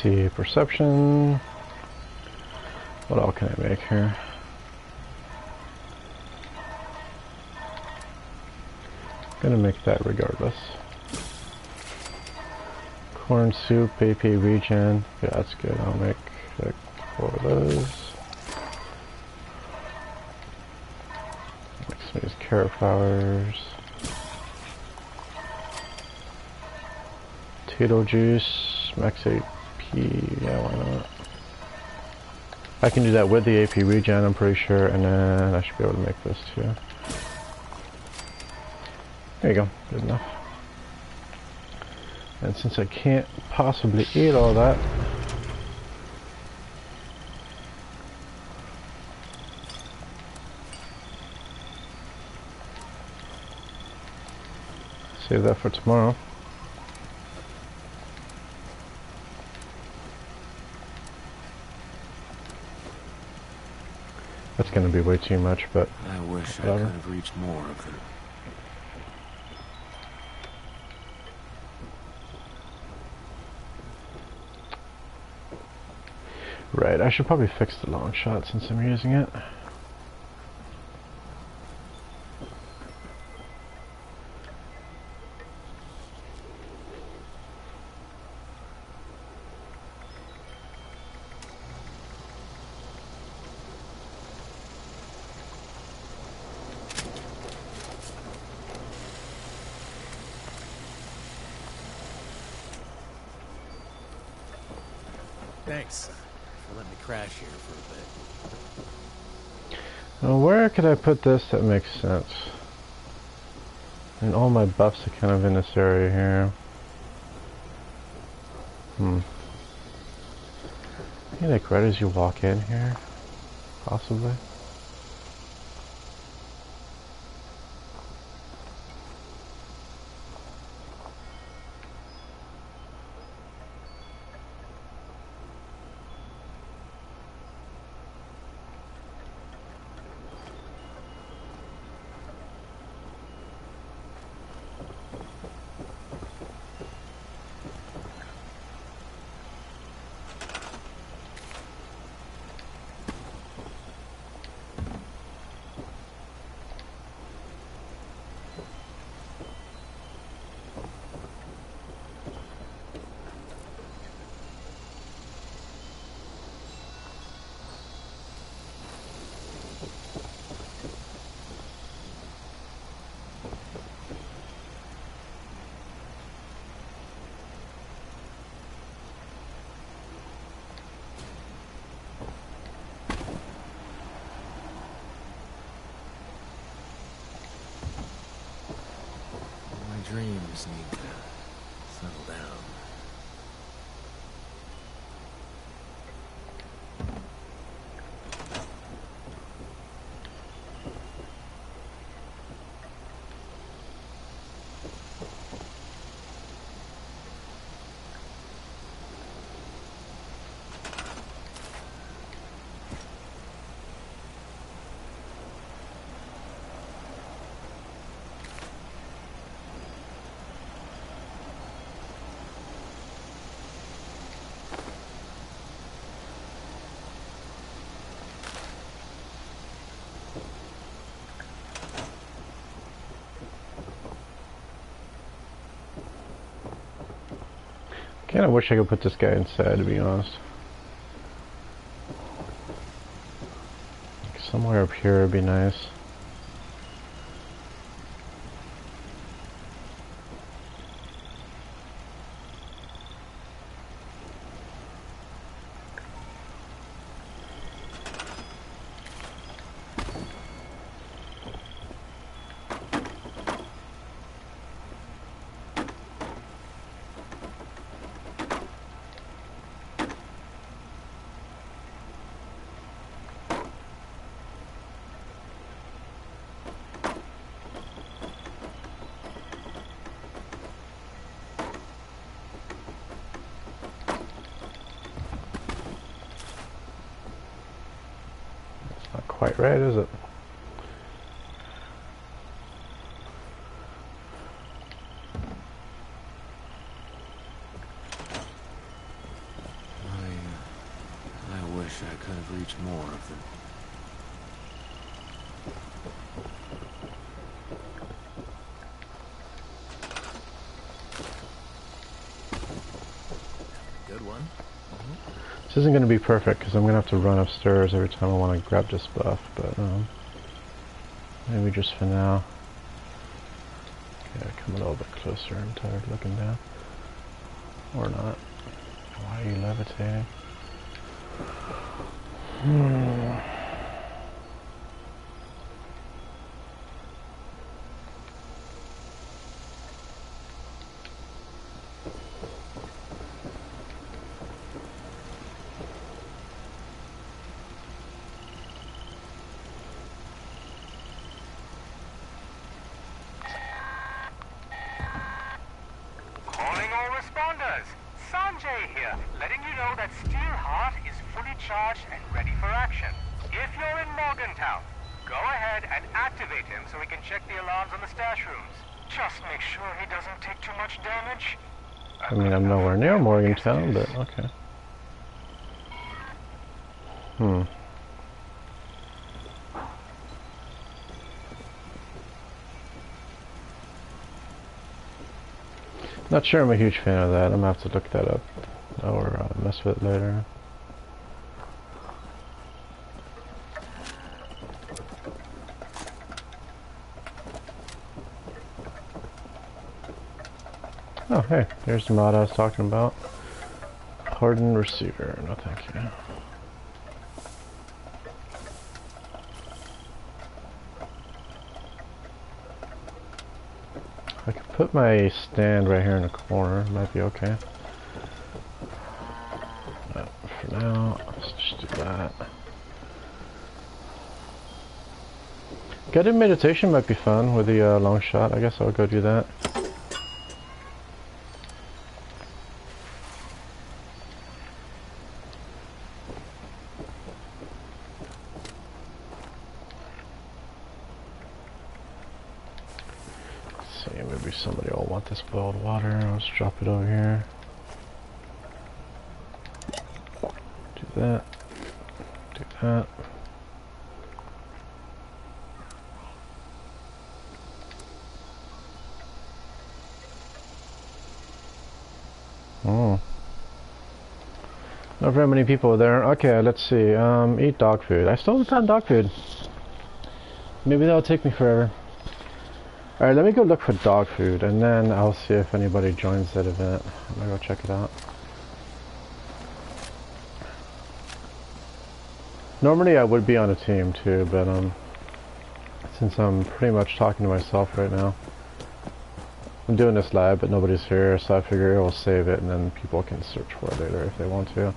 See, perception. What all can I make here? I'm gonna make that regardless. Corn soup, AP regen. Yeah, that's good. I'll make 4 of those. Make some of these carrot flowers. Potato juice, max AP. Yeah, why not? I can do that with the AP regen, I'm pretty sure, and then I should be able to make this too. There you go, good enough. And since I can't possibly eat all that, save that for tomorrow. That's gonna be way too much, but I wish whatever. I could have reached more of them. Right, I should probably fix the Longshot since I'm using it. Thanks for letting me crash here for a bit. Now where could I put this that makes sense? And all my buffs are kind of in this area here. Maybe like right as you walk in here? Possibly. Dreams need to settle down. Kinda wish I could put this guy inside, to be honest. Like somewhere up here would be nice. Quite right, is it? I wish I could have reached more of them. Good one. This isn't going to be perfect because I'm going to have to run upstairs every time I want to grab this buff, but maybe just for now. Okay, come a little bit closer. I'm tired of looking down. Or not. Why are you levitating? Calling all responders. Sanjay here, letting you know that Steelheart is fully charged and ready for action. If you're in Morgantown, go ahead and activate him so we can check the alarms on the stash rooms. Just make sure he doesn't take too much damage. I mean, I'm nowhere near Morgantown, but okay. Not sure I'm a huge fan of that. I'm gonna have to look that up or mess with it later. Oh, hey, there's the mod I was talking about. Hardened receiver. No, thank you. I could put my stand right here in the corner. Might be okay. But for now, let's just do that. Guided meditation might be fun with the Longshot. I guess I'll go do that. Maybe somebody will want this boiled water. Let's drop it over here. Do that. Do that. Oh. Not very many people there. Okay, let's see. Eat dog food. I still haven't found dog food. Maybe that'll take me forever. Alright, let me go look for dog food, and then I'll see if anybody joins that event. I'm gonna go check it out. Normally I would be on a team too, but since I'm pretty much talking to myself right now, I'm doing this live, but nobody's here, so I figure we'll save it, and then people can search for it later if they want to.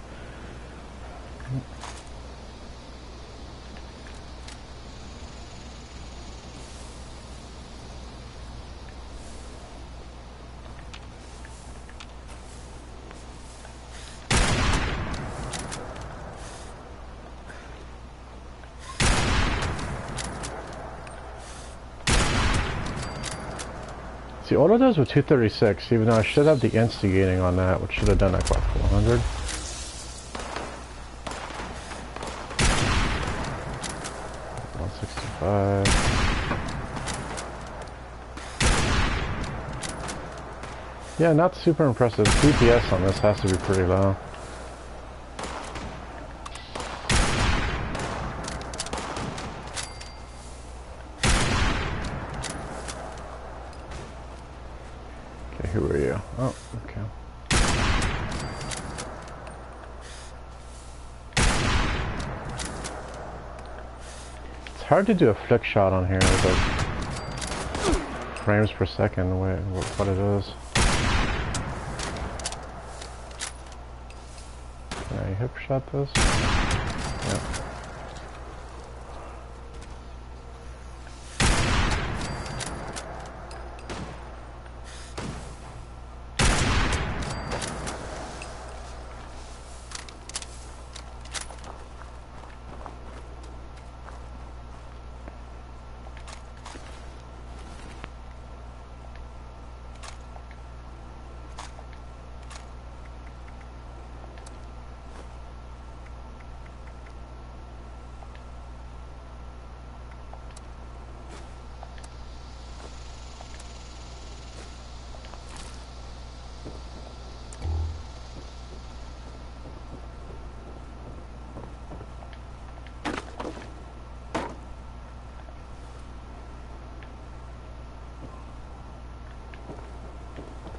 See, all of those were 236, even though I should have the instigating on that, which should have done like, what, 400? $165. Yeah, not super impressive. DPS on this has to be pretty low. Okay, who are you? Oh, okay. It's hard to do a flick shot on here with like frames per second, the way what it is. Can I hip shot this? Yeah.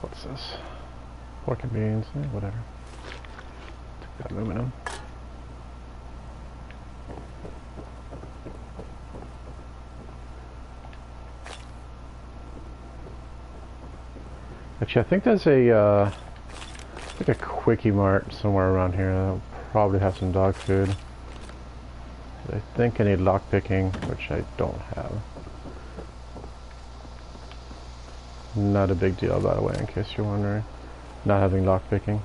What's this? Pork and beans, whatever. Take that aluminum. Actually, I think there's a like a quickie mart somewhere around here. That'll probably have some dog food. I think I need lockpicking, which I don't have. Not a big deal, by the way, in case you're wondering. Not having lockpicking.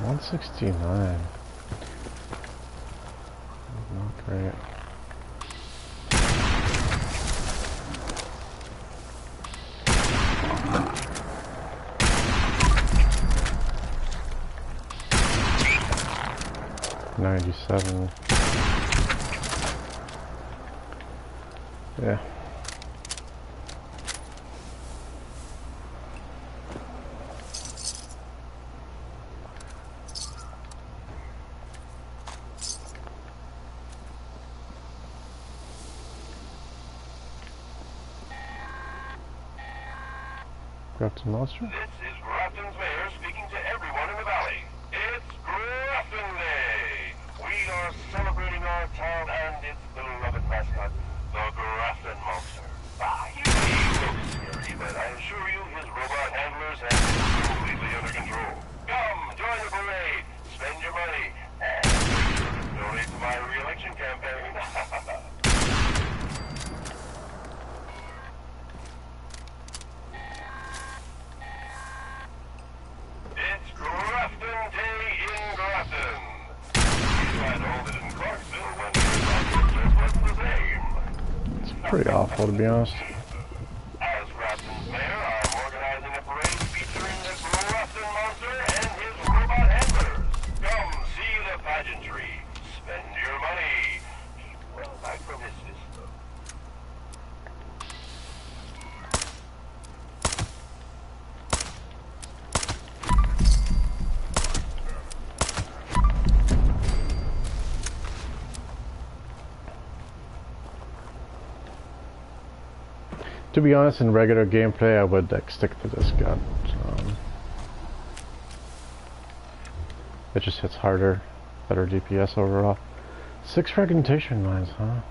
$169. Not great. $97. Yeah. Grafton Monster? This is Grafton's mayor speaking to everyone in the valley. It's Grafton Day! We are celebrating our town and its beloved mascot, the Grafton Monster. He may look scary, but I assure you his robot handlers have him completely under control. Come, join the parade, spend your money, and make sure to donate to my re-election campaign. Pretty awful, to be honest. As Grafton's mayor, I'm organizing a parade featuring the Grafton Monster and his robot handlers. Come see the pageantry. Spend your money. Keep well back from his system. To be honest, in regular gameplay, I would like stick to this gun. It just hits harder, better DPS overall. 6 fragmentation mines, huh?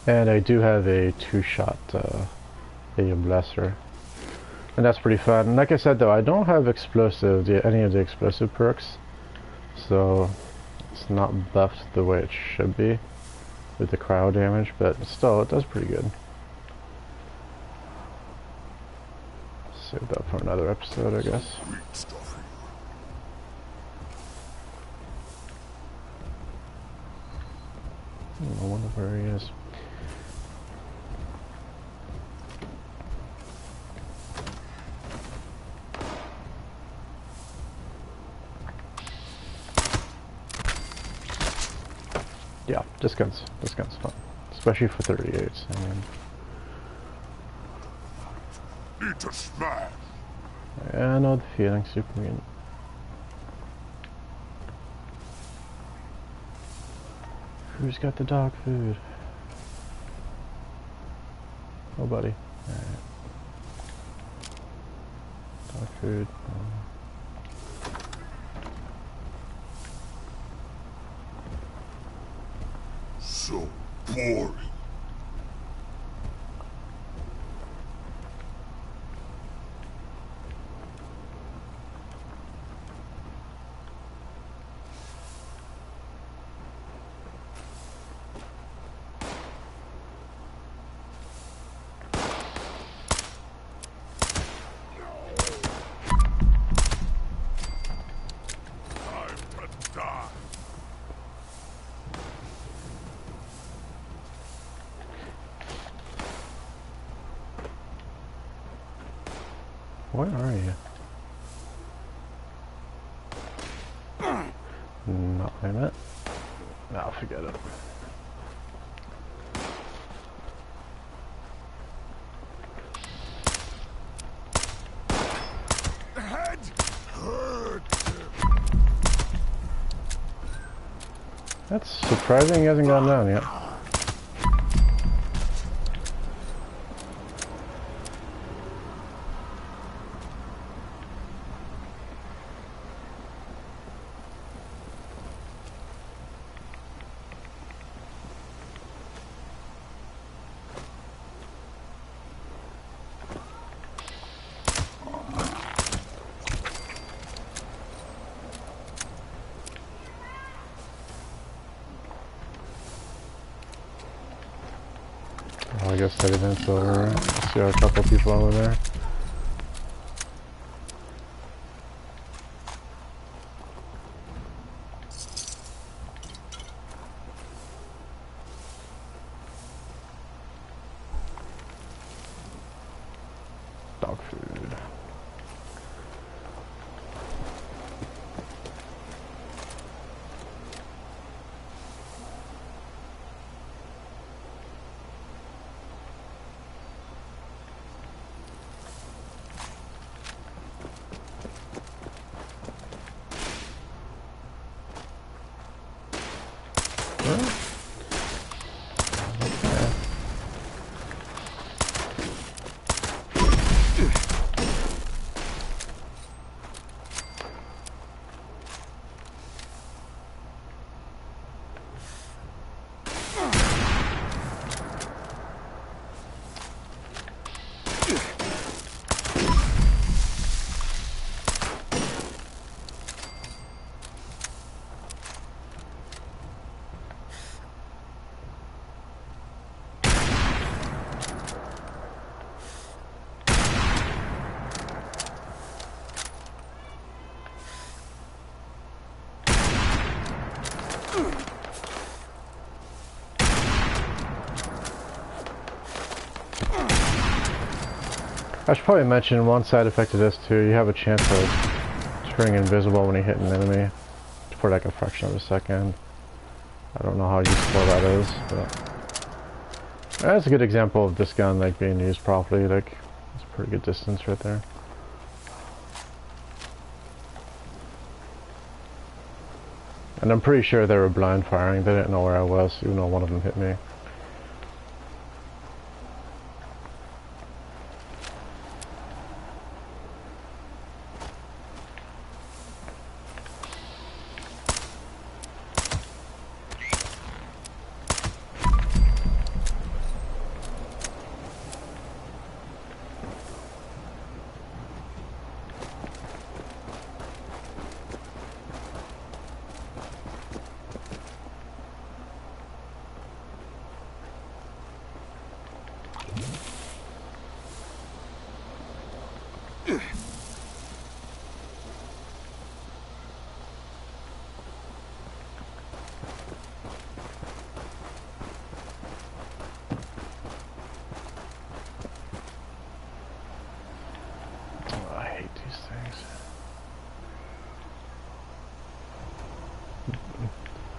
And I do have a 2-shot AM blaster. And that's pretty fun. And like I said though, I don't have explosive, any of the explosive perks. So it's not buffed the way it should be with the cryo damage, but still it does pretty good. Save that for another episode, I guess. I wonder where he is. Yeah, this gun's fun, especially for 38s. I mean, need to smash. I know the feeling, super mutant. Who's got the dog food? Nobody. Alright. Dog food. So boring. Where are you? Not I met. No, forget it. The head hurts. That's surprising he hasn't gone down yet. I guess that event's over. I see a couple people over there. Dog food. I should probably mention one side effect of this too. You have a chance of turning invisible when you hit an enemy for like a fraction of a second. I don't know how useful that is, but that's a good example of this gun like being used properly. Like it's a pretty good distance right there. And I'm pretty sure they were blind firing. They didn't know where I was, even though one of them hit me.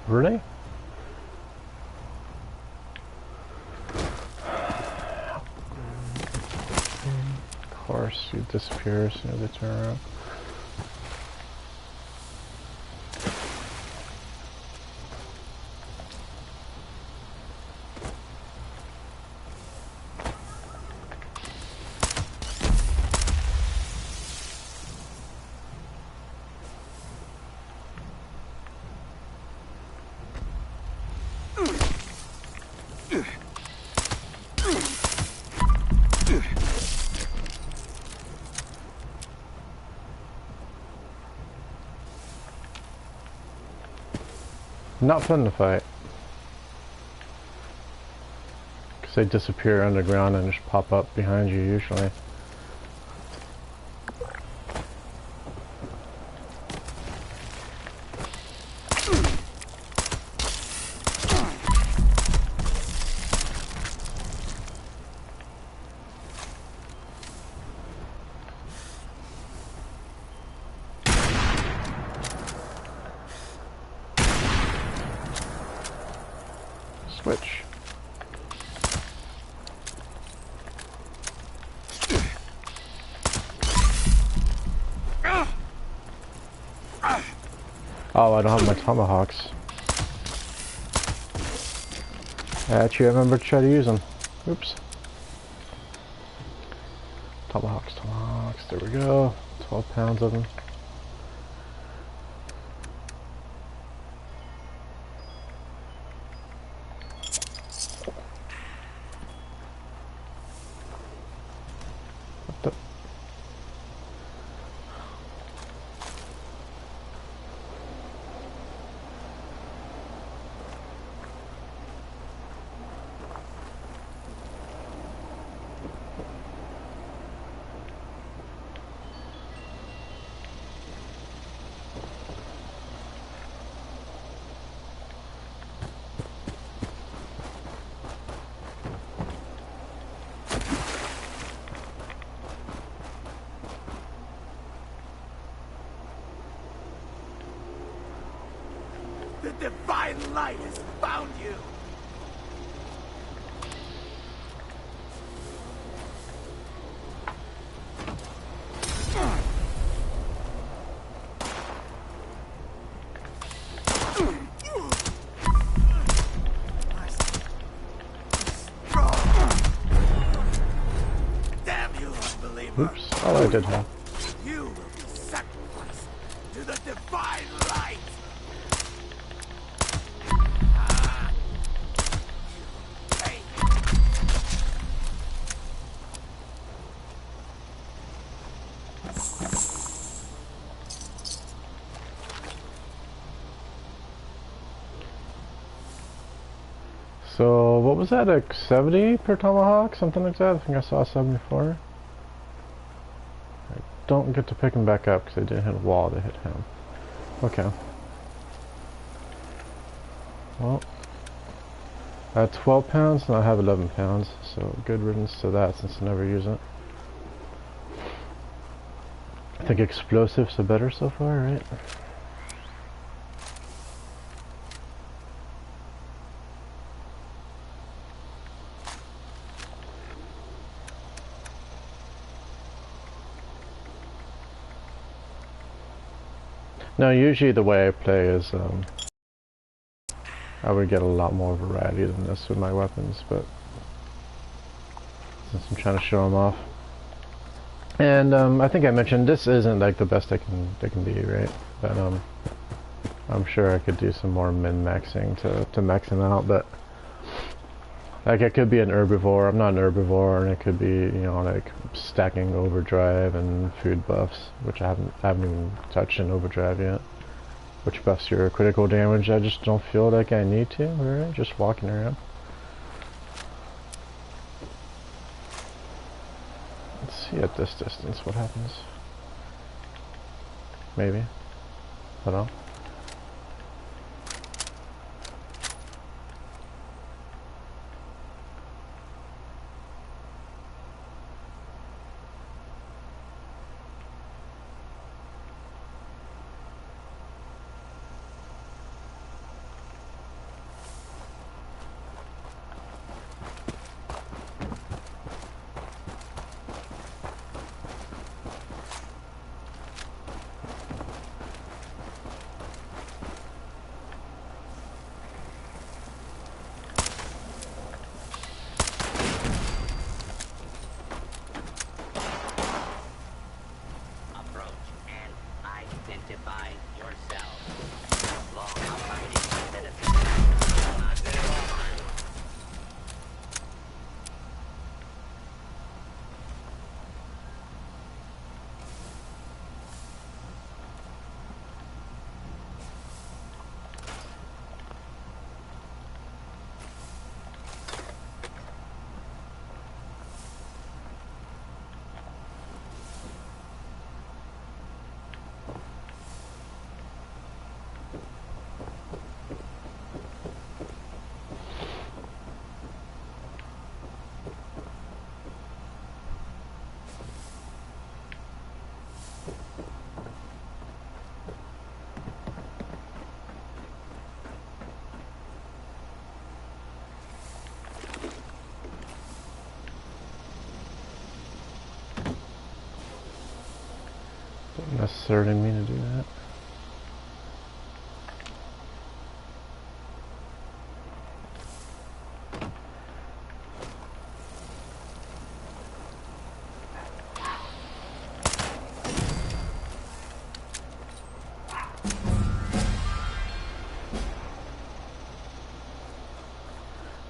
Really? Of course, you disappear as soon as they turn around. Not fun to fight. Because they disappear underground and just pop up behind you usually. Switch. Oh, I don't have my tomahawks. Actually, I remember to try to use them. Oops. Tomahawks, tomahawks. There we go. 12 pounds of them. The divine light has found you! Damn you, unbeliever! Oops. Oh, I did have. You will be sacrificed to the divine light! So, what was that, like 70 per tomahawk? Something like that? I think I saw 74. I don't get to pick him back up because they didn't hit a wall, they hit him. Okay. Well, I had 12 pounds and I have 11 pounds, so good riddance to that since I never use it. I think explosives are better so far, right? No, usually the way I play is I would get a lot more variety than this with my weapons, but since I'm trying to show them off. And I think I mentioned this isn't like the best they can be, right? But I'm sure I could do some more min-maxing to max them out, but like I could be an herbivore. I'm not an herbivore, and it could be, you know, like stacking overdrive and food buffs, which I haven't even touched in overdrive yet. Which buffs your critical damage. I just don't feel like I need to, right? Just walking around. Let's see at this distance what happens. Maybe. I don't know. Identify yourself. Law-abiding citizens. Don't necessarily mean to do that.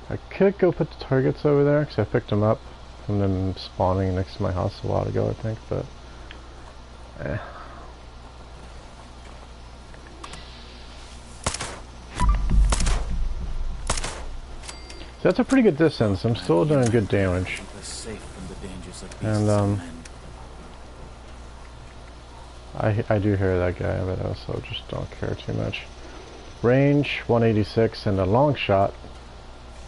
I could go put the targets over there because I picked them up from them spawning next to my house a while ago, I think, but eh. So that's a pretty good distance. I'm still doing good damage. And I do hear that guy, but I also just don't care too much. Range 186 and a long shot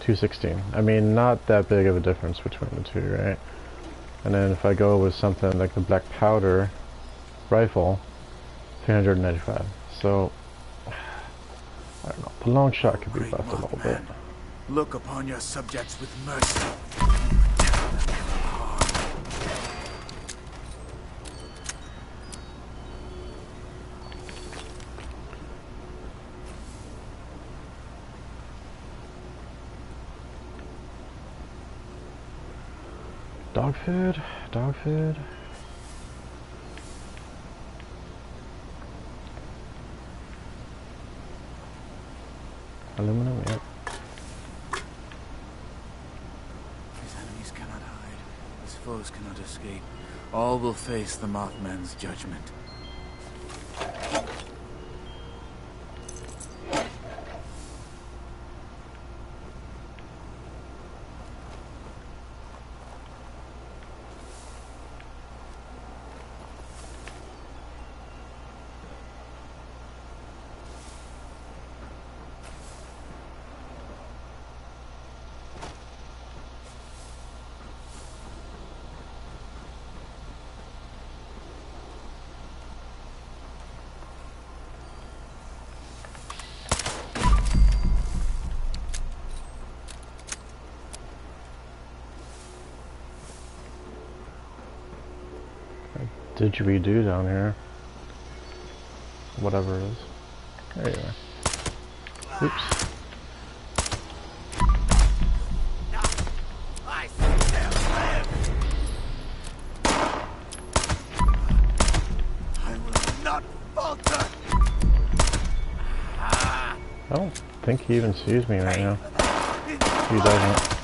216. I mean, not that big of a difference between the two, right? And then if I go with something like the black powder rifle, 395. So I don't know. The long shot could be buffed a little bit. Look upon your subjects with mercy. Dog food, dog food. Aluminum, yep. His enemies cannot hide. His foes cannot escape. All will face the Mothman's judgment. Didgeridoo down here. Whatever it is. There you are. Oops. I will not falter. I don't think he even sees me right now. He doesn't.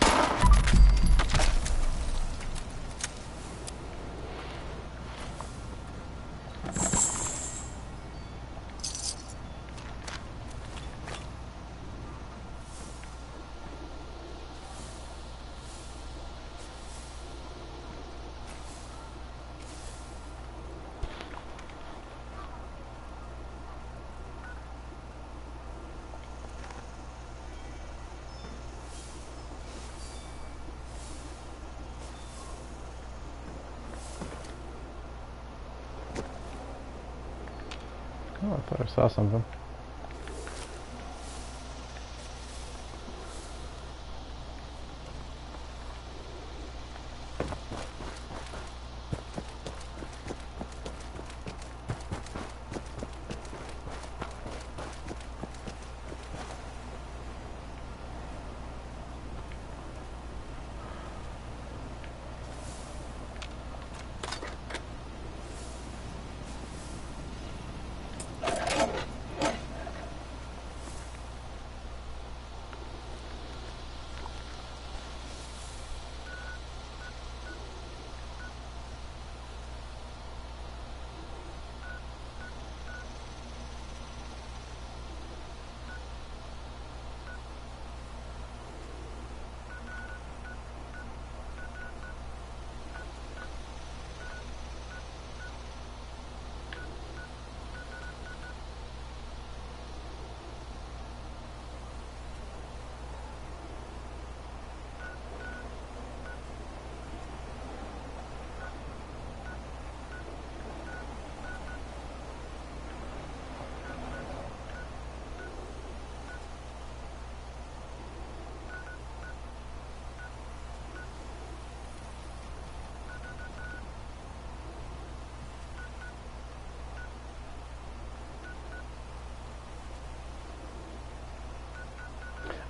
Oh, I thought I saw something.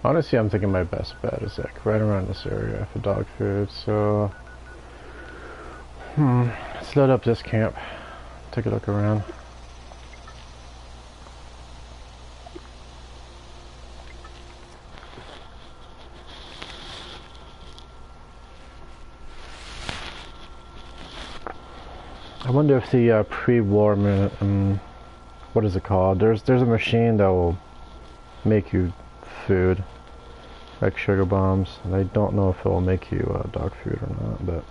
Honestly, I'm thinking my best bet is like right around this area for dog food, so... let's load up this camp. Take a look around. I wonder if the pre-war, what is it called? There's a machine that will make you food, like sugar bombs, and I don't know if it will make you dog food or not, but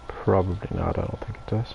probably not. I don't think it does.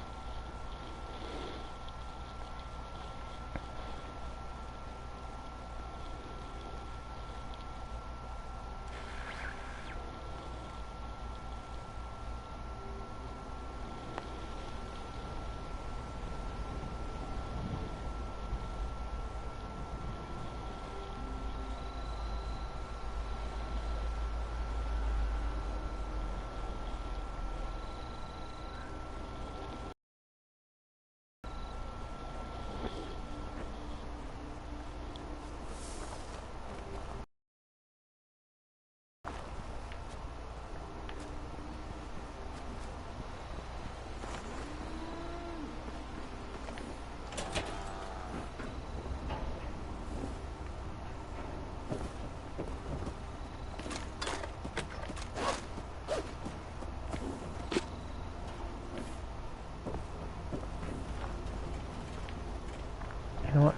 You know what?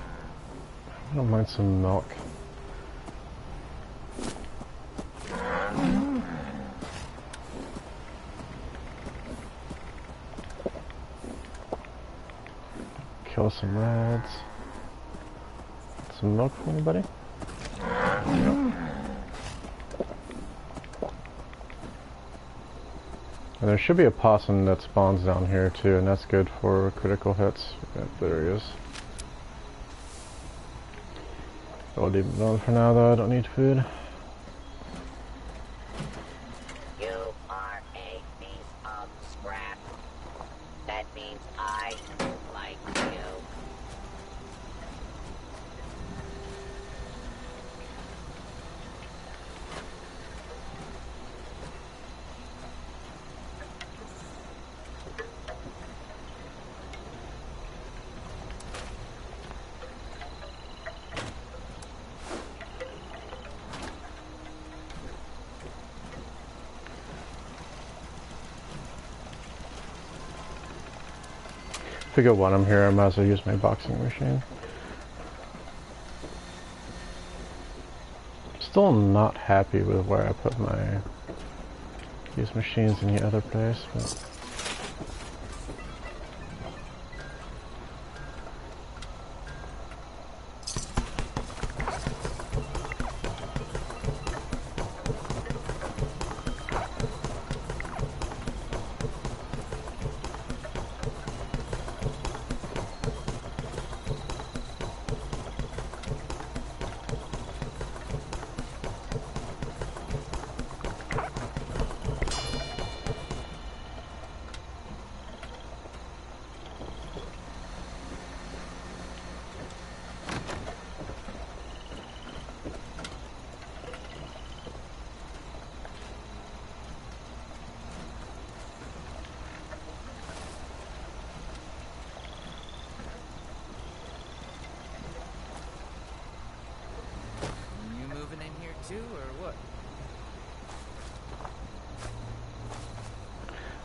I don't mind some milk. Kill some rats. Some milk for anybody? Yep. And there should be a possum that spawns down here too, and that's good for critical hits. Yep, there he is. I'll leave him alone for now though, I don't need food. You are a piece of scrap. That means I like you. Figure while I'm here, I might as well use my boxing machine. Still not happy with where I put these machines in the other place, but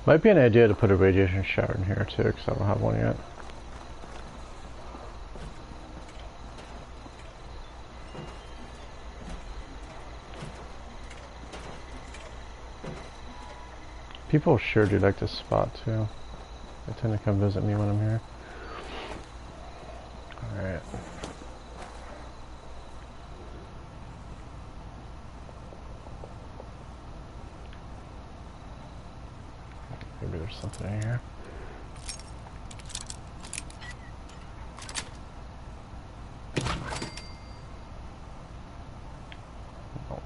might be an idea to put a radiation shower in here too, because I don't have one yet. People sure do like this spot too. They tend to come visit me when I'm here. Alright. Maybe there's something in here. No.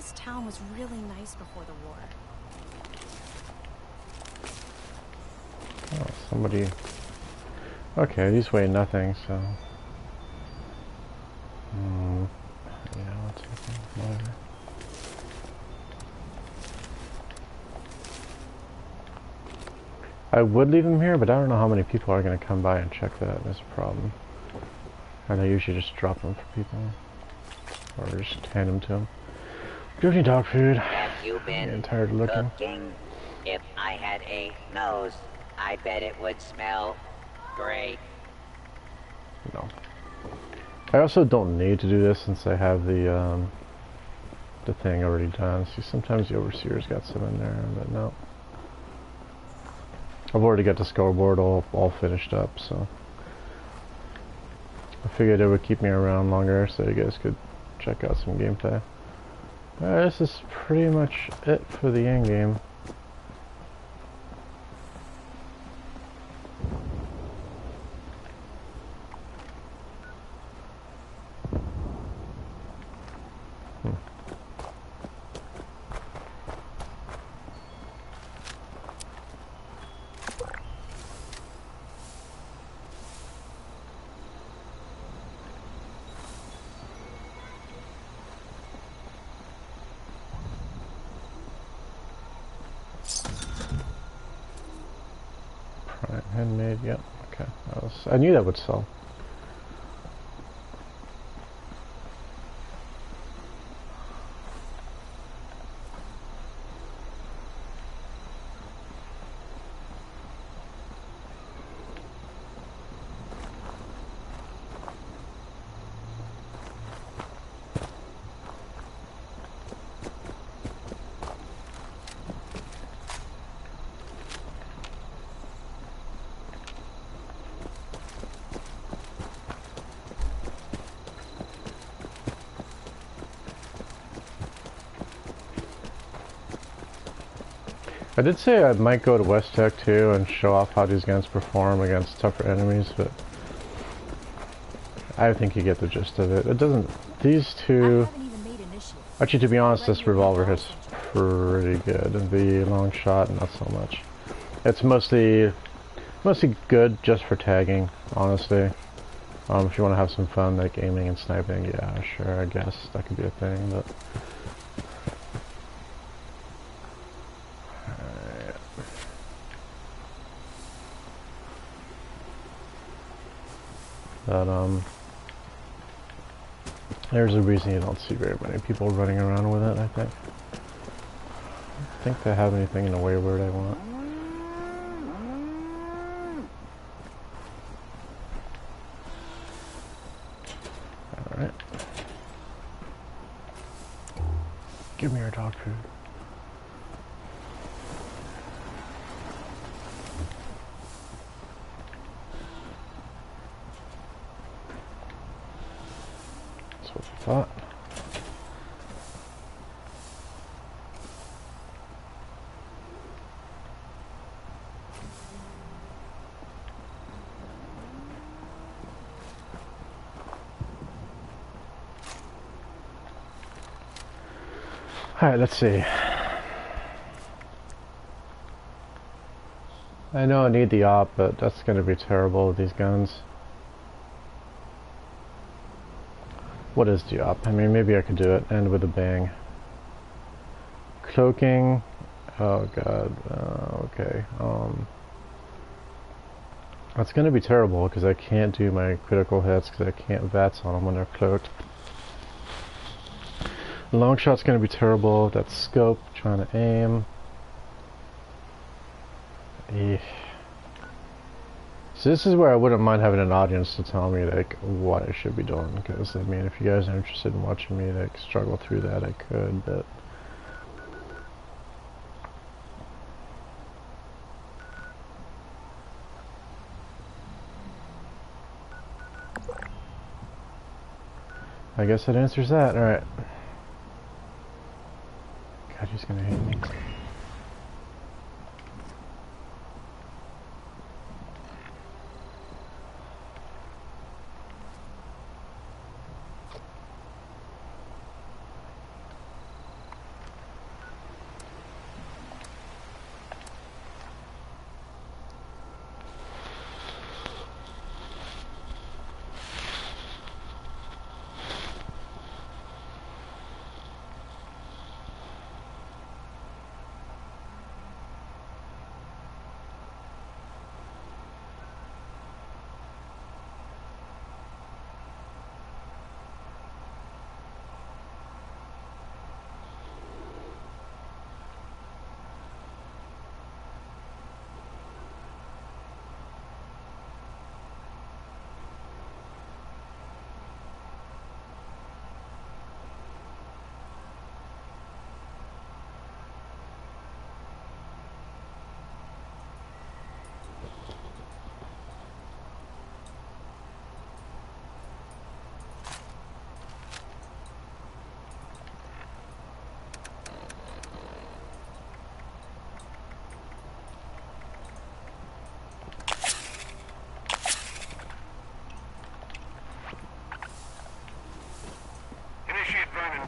this town was really nice before the war. Oh, somebody... Okay, these weigh nothing, so... yeah, I'll take them, whatever. I would leave them here, but I don't know how many people are going to come by and check that. That's a problem. And I usually just drop them for people. Or just hand them to them. Do you have any dog food? Have you been I'm tired of looking. cooking? If I had a nose, I bet it would smell great. No. I also don't need to do this since I have the thing already done. See, sometimes the overseer's got some in there, but no. I've already got the scoreboard all finished up, so I figured it would keep me around longer so you guys could check out some gameplay. This is pretty much it for the end game. Handmade, yep, okay. I knew that would sell. I did say I might go to West Tech too and show off how these guns perform against tougher enemies, but I think you get the gist of it. It doesn't... These two... Actually, to be honest, this revolver hits pretty good. The Longshot, not so much. It's mostly good just for tagging, honestly. If you want to have some fun, like aiming and sniping, yeah, sure, I guess that could be a thing, but... There's a reason you don't see very many people running around with it, I think. I don't think they have anything in the wayward I want. Alright. Give me your dog food. Thought. Alright, let's see. I know I need the op, but that's going to be terrible with these guns. What is the op? I mean, maybe I could do it, and with a bang. Cloaking. Oh god. Okay. That's gonna be terrible because I can't do my critical hits because I can't VATS on them when they're cloaked. Longshot's gonna be terrible. That scope, trying to aim. So this is where I wouldn't mind having an audience to tell me like what I should be doing, because I mean if you guys are interested in watching me like struggle through that, I could, but I guess that answers that. Alright. God, he's gonna hate me.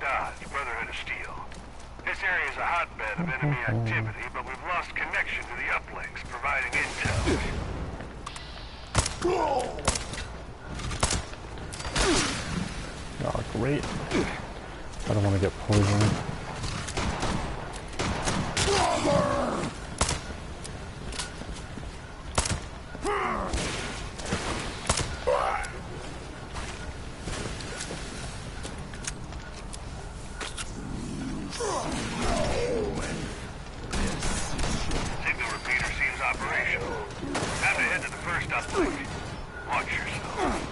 Dodge, Brotherhood of Steel. This area is a hotbed of enemy activity, but we've lost connection to the uplinks, providing intel. Oh, great. I don't want to get poisoned. Signal repeater seems operational. Time to head to the first uplink. Watch yourself.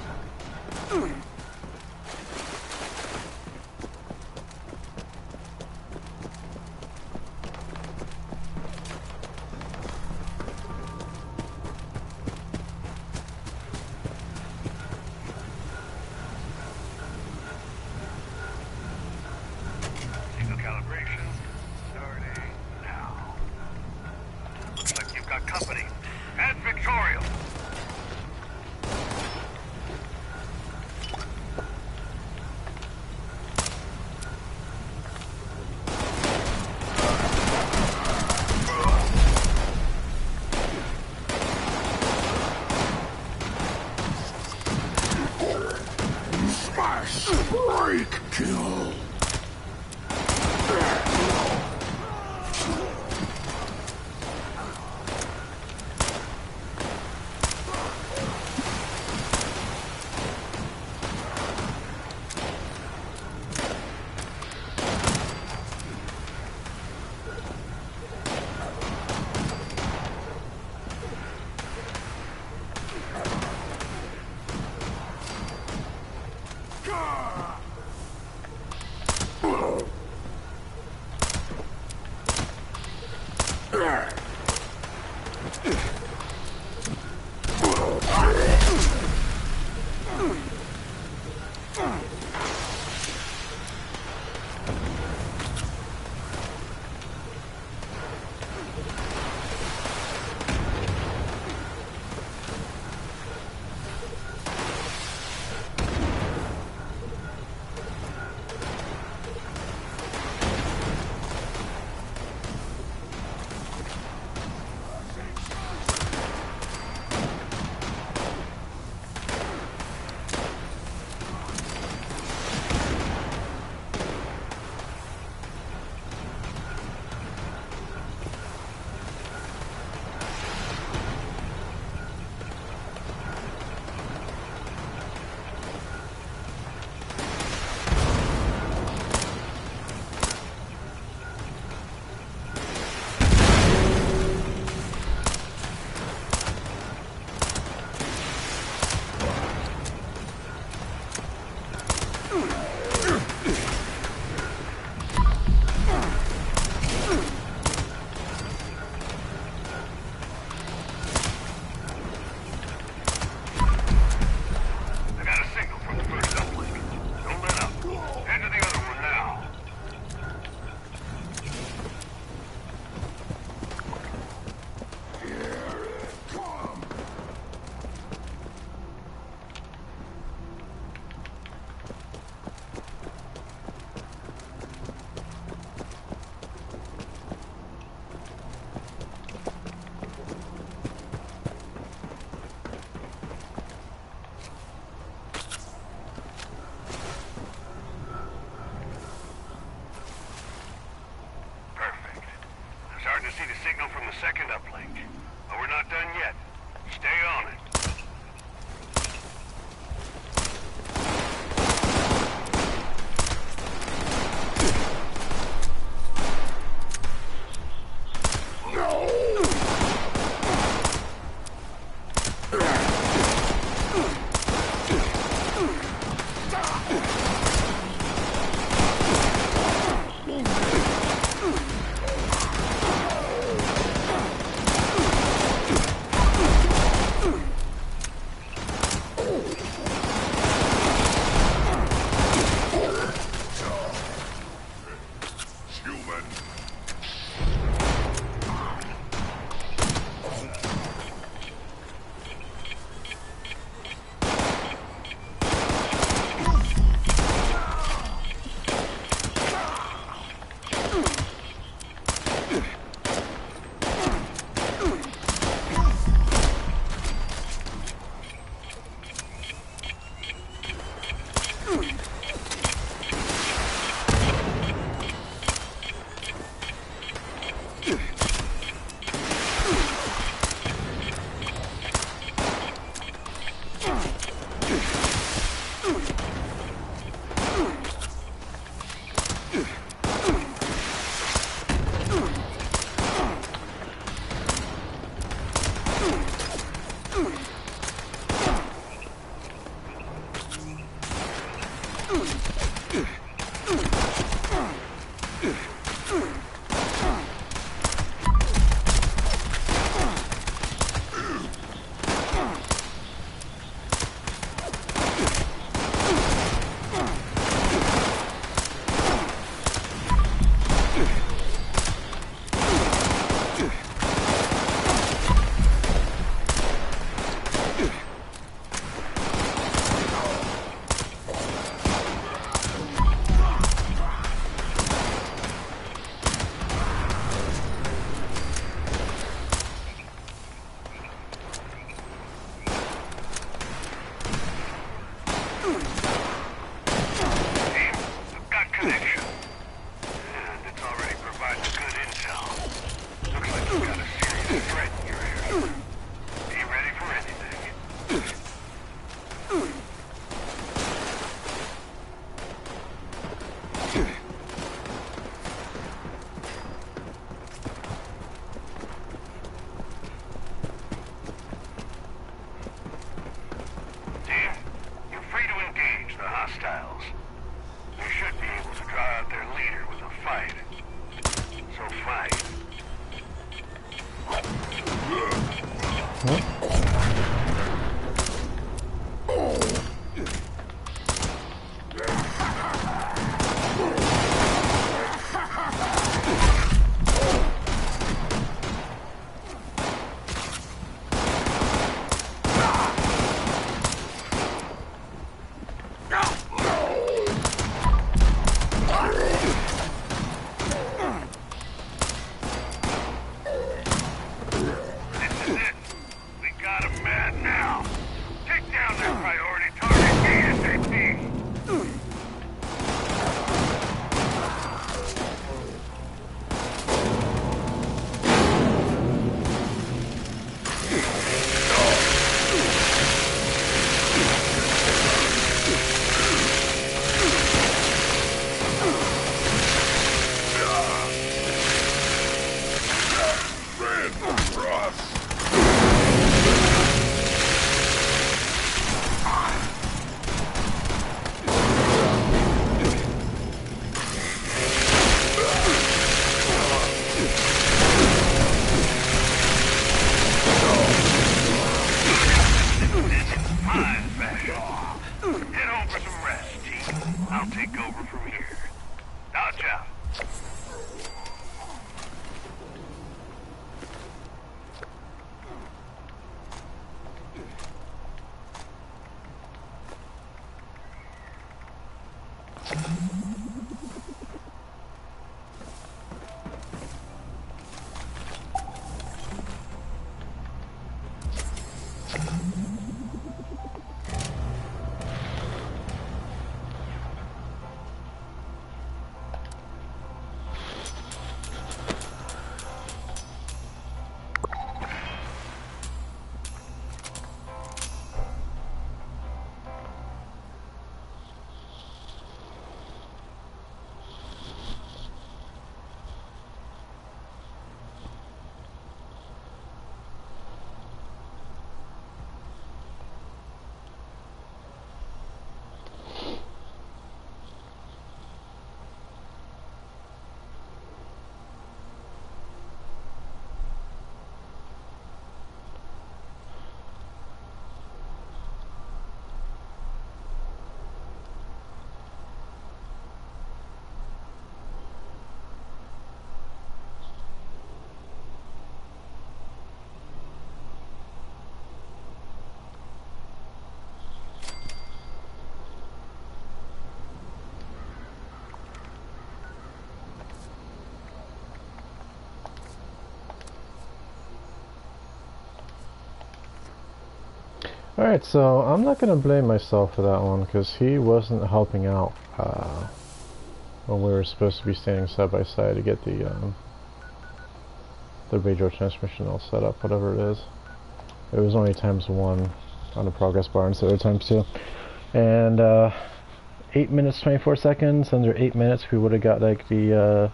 Signal calibration starting now. Looks like you've got company. At Victorial. Smash! Break! Kill! second uplink. But we're not done yet. Stay on it. Alright, so I'm not going to blame myself for that one, because he wasn't helping out when we were supposed to be standing side by side to get the radio transmission all set up, whatever it is. It was only ×1 on the progress bar instead of ×2. And 8 minutes 24 seconds, under 8 minutes we would have got like the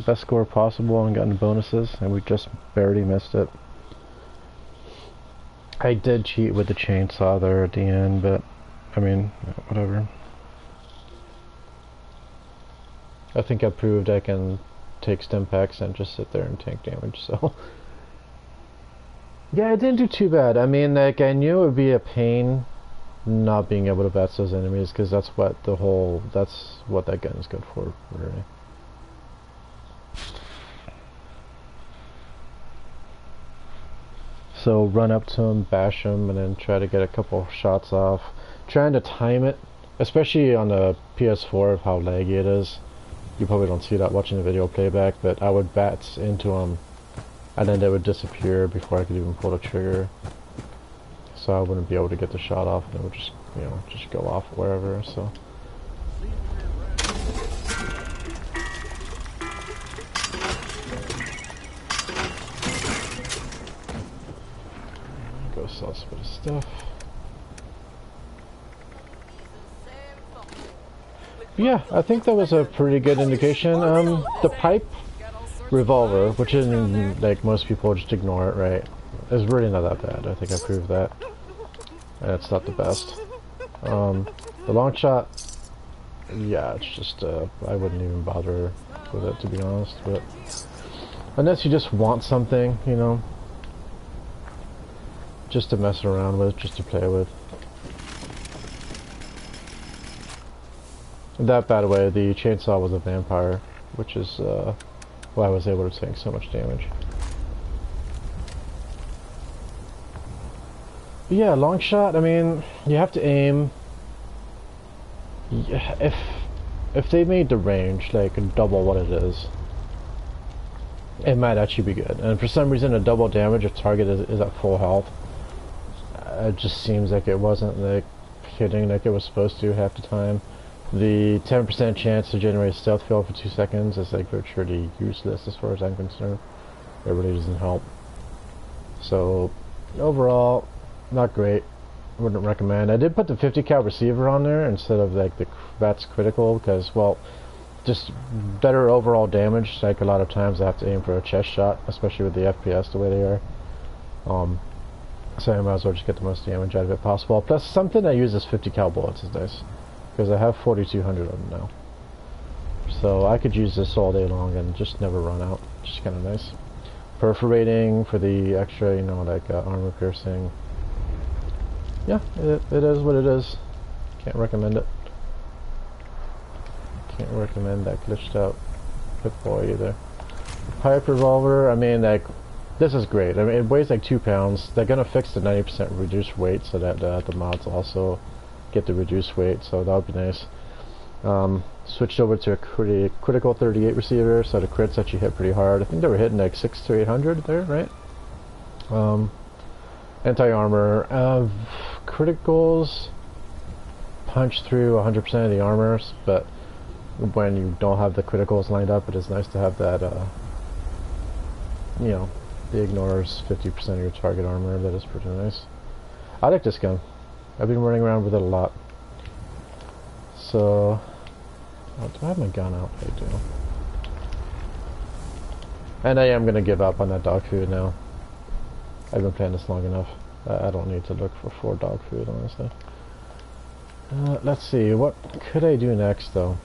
best score possible and gotten bonuses, and we just barely missed it. I did cheat with the chainsaw there at the end, but I mean, whatever. I think I proved I can take stim packs and just sit there and tank damage, so yeah, I didn't do too bad. I mean, like, I knew it would be a pain not being able to batch those enemies, because that's what that gun is good for, really. So run up to him, bash him, and then try to get a couple shots off. Trying to time it, especially on the PS4 of how laggy it is. You probably don't see that watching the video playback, but I would bat into him, and then they would disappear before I could even pull the trigger. So I wouldn't be able to get the shot off, and it would just, you know, just go off wherever. So. Go sell some bit of stuff. Yeah, I think that was a pretty good indication. The pipe revolver, which isn't, like, most people just ignore it, right? Is really not that bad. I think I proved that. And it's not the best. The Longshot, yeah, it's just, I wouldn't even bother with it, to be honest. But unless you just want something, you know. just to mess around with, just to play with. That, by the way, the chainsaw was a vampire, which is why I was able to take so much damage. But yeah, Longshot, I mean, you have to aim. Yeah, if they made the range like double what it is, it might actually be good. And for some reason, a double damage if target is at full health, it just seems like it wasn't like hitting like it was supposed to half the time. The 10% chance to generate a stealth field for 2 seconds is like virtually useless as far as I'm concerned. It really doesn't help. So overall, not great. Wouldn't recommend. I did put the 50 cal receiver on there instead of like that's critical because, well, just better overall damage. Like a lot of times I have to aim for a chest shot, especially with the FPS the way they are. So I might as well just get the most damage out of it possible. Plus something that uses 50 cal bullets is nice because I have 4,200 of them now. So I could use this all day long and just never run out. Just kind of nice. Perforating for the extra, you know, like armor piercing. Yeah, it is what it is. Can't recommend it. Can't recommend that glitched out Pit Boy either. Pipe revolver, I mean, like, this is great. I mean, it weighs like 2 pounds. They're gonna fix the 90% reduced weight so that the mods also get the reduced weight, so that would be nice. Switched over to a critical 38 receiver, so the crits actually hit pretty hard. I think they were hitting like 600 to 800 there, right? Anti-armor. Criticals punch through 100% of the armors, but when you don't have the criticals lined up, it is nice to have that, you know, the ignores 50% of your target armor. That is pretty nice. I like this gun. I've been running around with it a lot. So, oh, do I have my gun out? I do. And I am going to give up on that dog food now. I've been playing this long enough. I don't need to look for dog food, honestly. Let's see, what could I do next, though?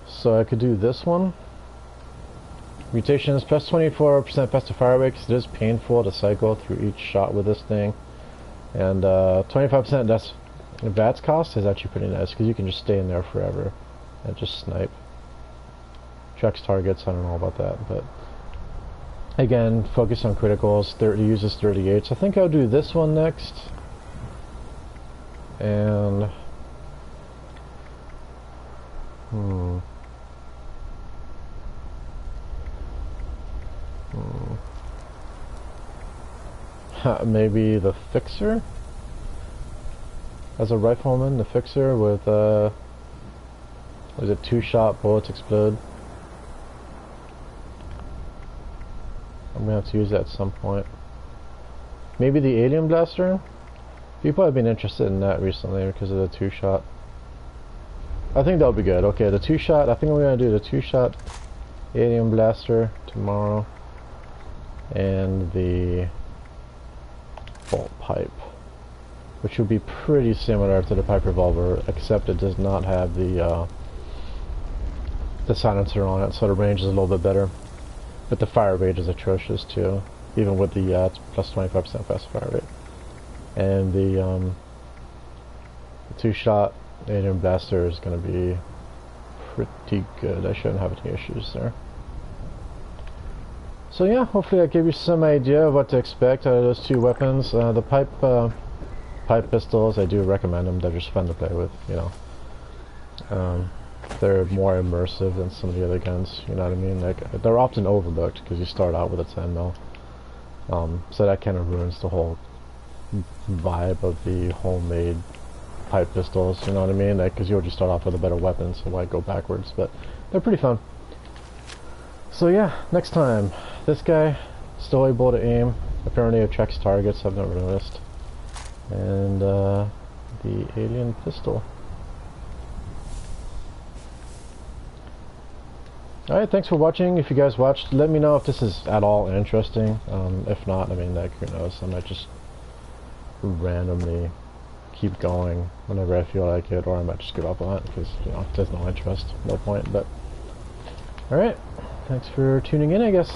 So I could do this one. Mutations, plus 24% faster fire rate, because it is painful to cycle through each shot with this thing. And 25% less VATS cost is actually pretty nice, because you can just stay in there forever and just snipe. Tracks targets, I don't know about that, but again, focus on criticals. 30 uses 38. So I think I'll do this one next. And maybe the Fixer as a rifleman. The Fixer with was it 2-shot bullets explode. I'm gonna have to use that at some point. Maybe the Alien Blaster? People have been interested in that recently because of the 2-shot. I think that'll be good. Okay, the 2-shot, I think we're gonna do the 2-shot Alien Blaster tomorrow. And the bolt pipe, which would be pretty similar to the pipe revolver, except it does not have the silencer on it, so the range is a little bit better. But the fire rate is atrocious too, even with the plus 25% fast fire rate. And the 2-shot Alien Blaster is going to be pretty good. I shouldn't have any issues there. So yeah, hopefully I gave you some idea of what to expect out of those 2 weapons. The pipe pistols, I do recommend them. They're just fun to play with, you know. They're more immersive than some of the other guns, you know what I mean? Like, they're often overlooked because you start out with a 10 mil. So that kind of ruins the whole vibe of the homemade pipe pistols, you know what I mean? Like, because you already start off with a better weapon, so why go backwards? But they're pretty fun. So yeah, next time, this guy, still able to aim. Apparently it tracks targets, I've never noticed. And the alien pistol. Alright, thanks for watching. If you guys watched, let me know if this is at all interesting. If not, I mean, like, who knows, I might just randomly keep going whenever I feel like it, or I might just give up on it, because, you know, there's no interest, no point, but... Alright, thanks for tuning in, I guess.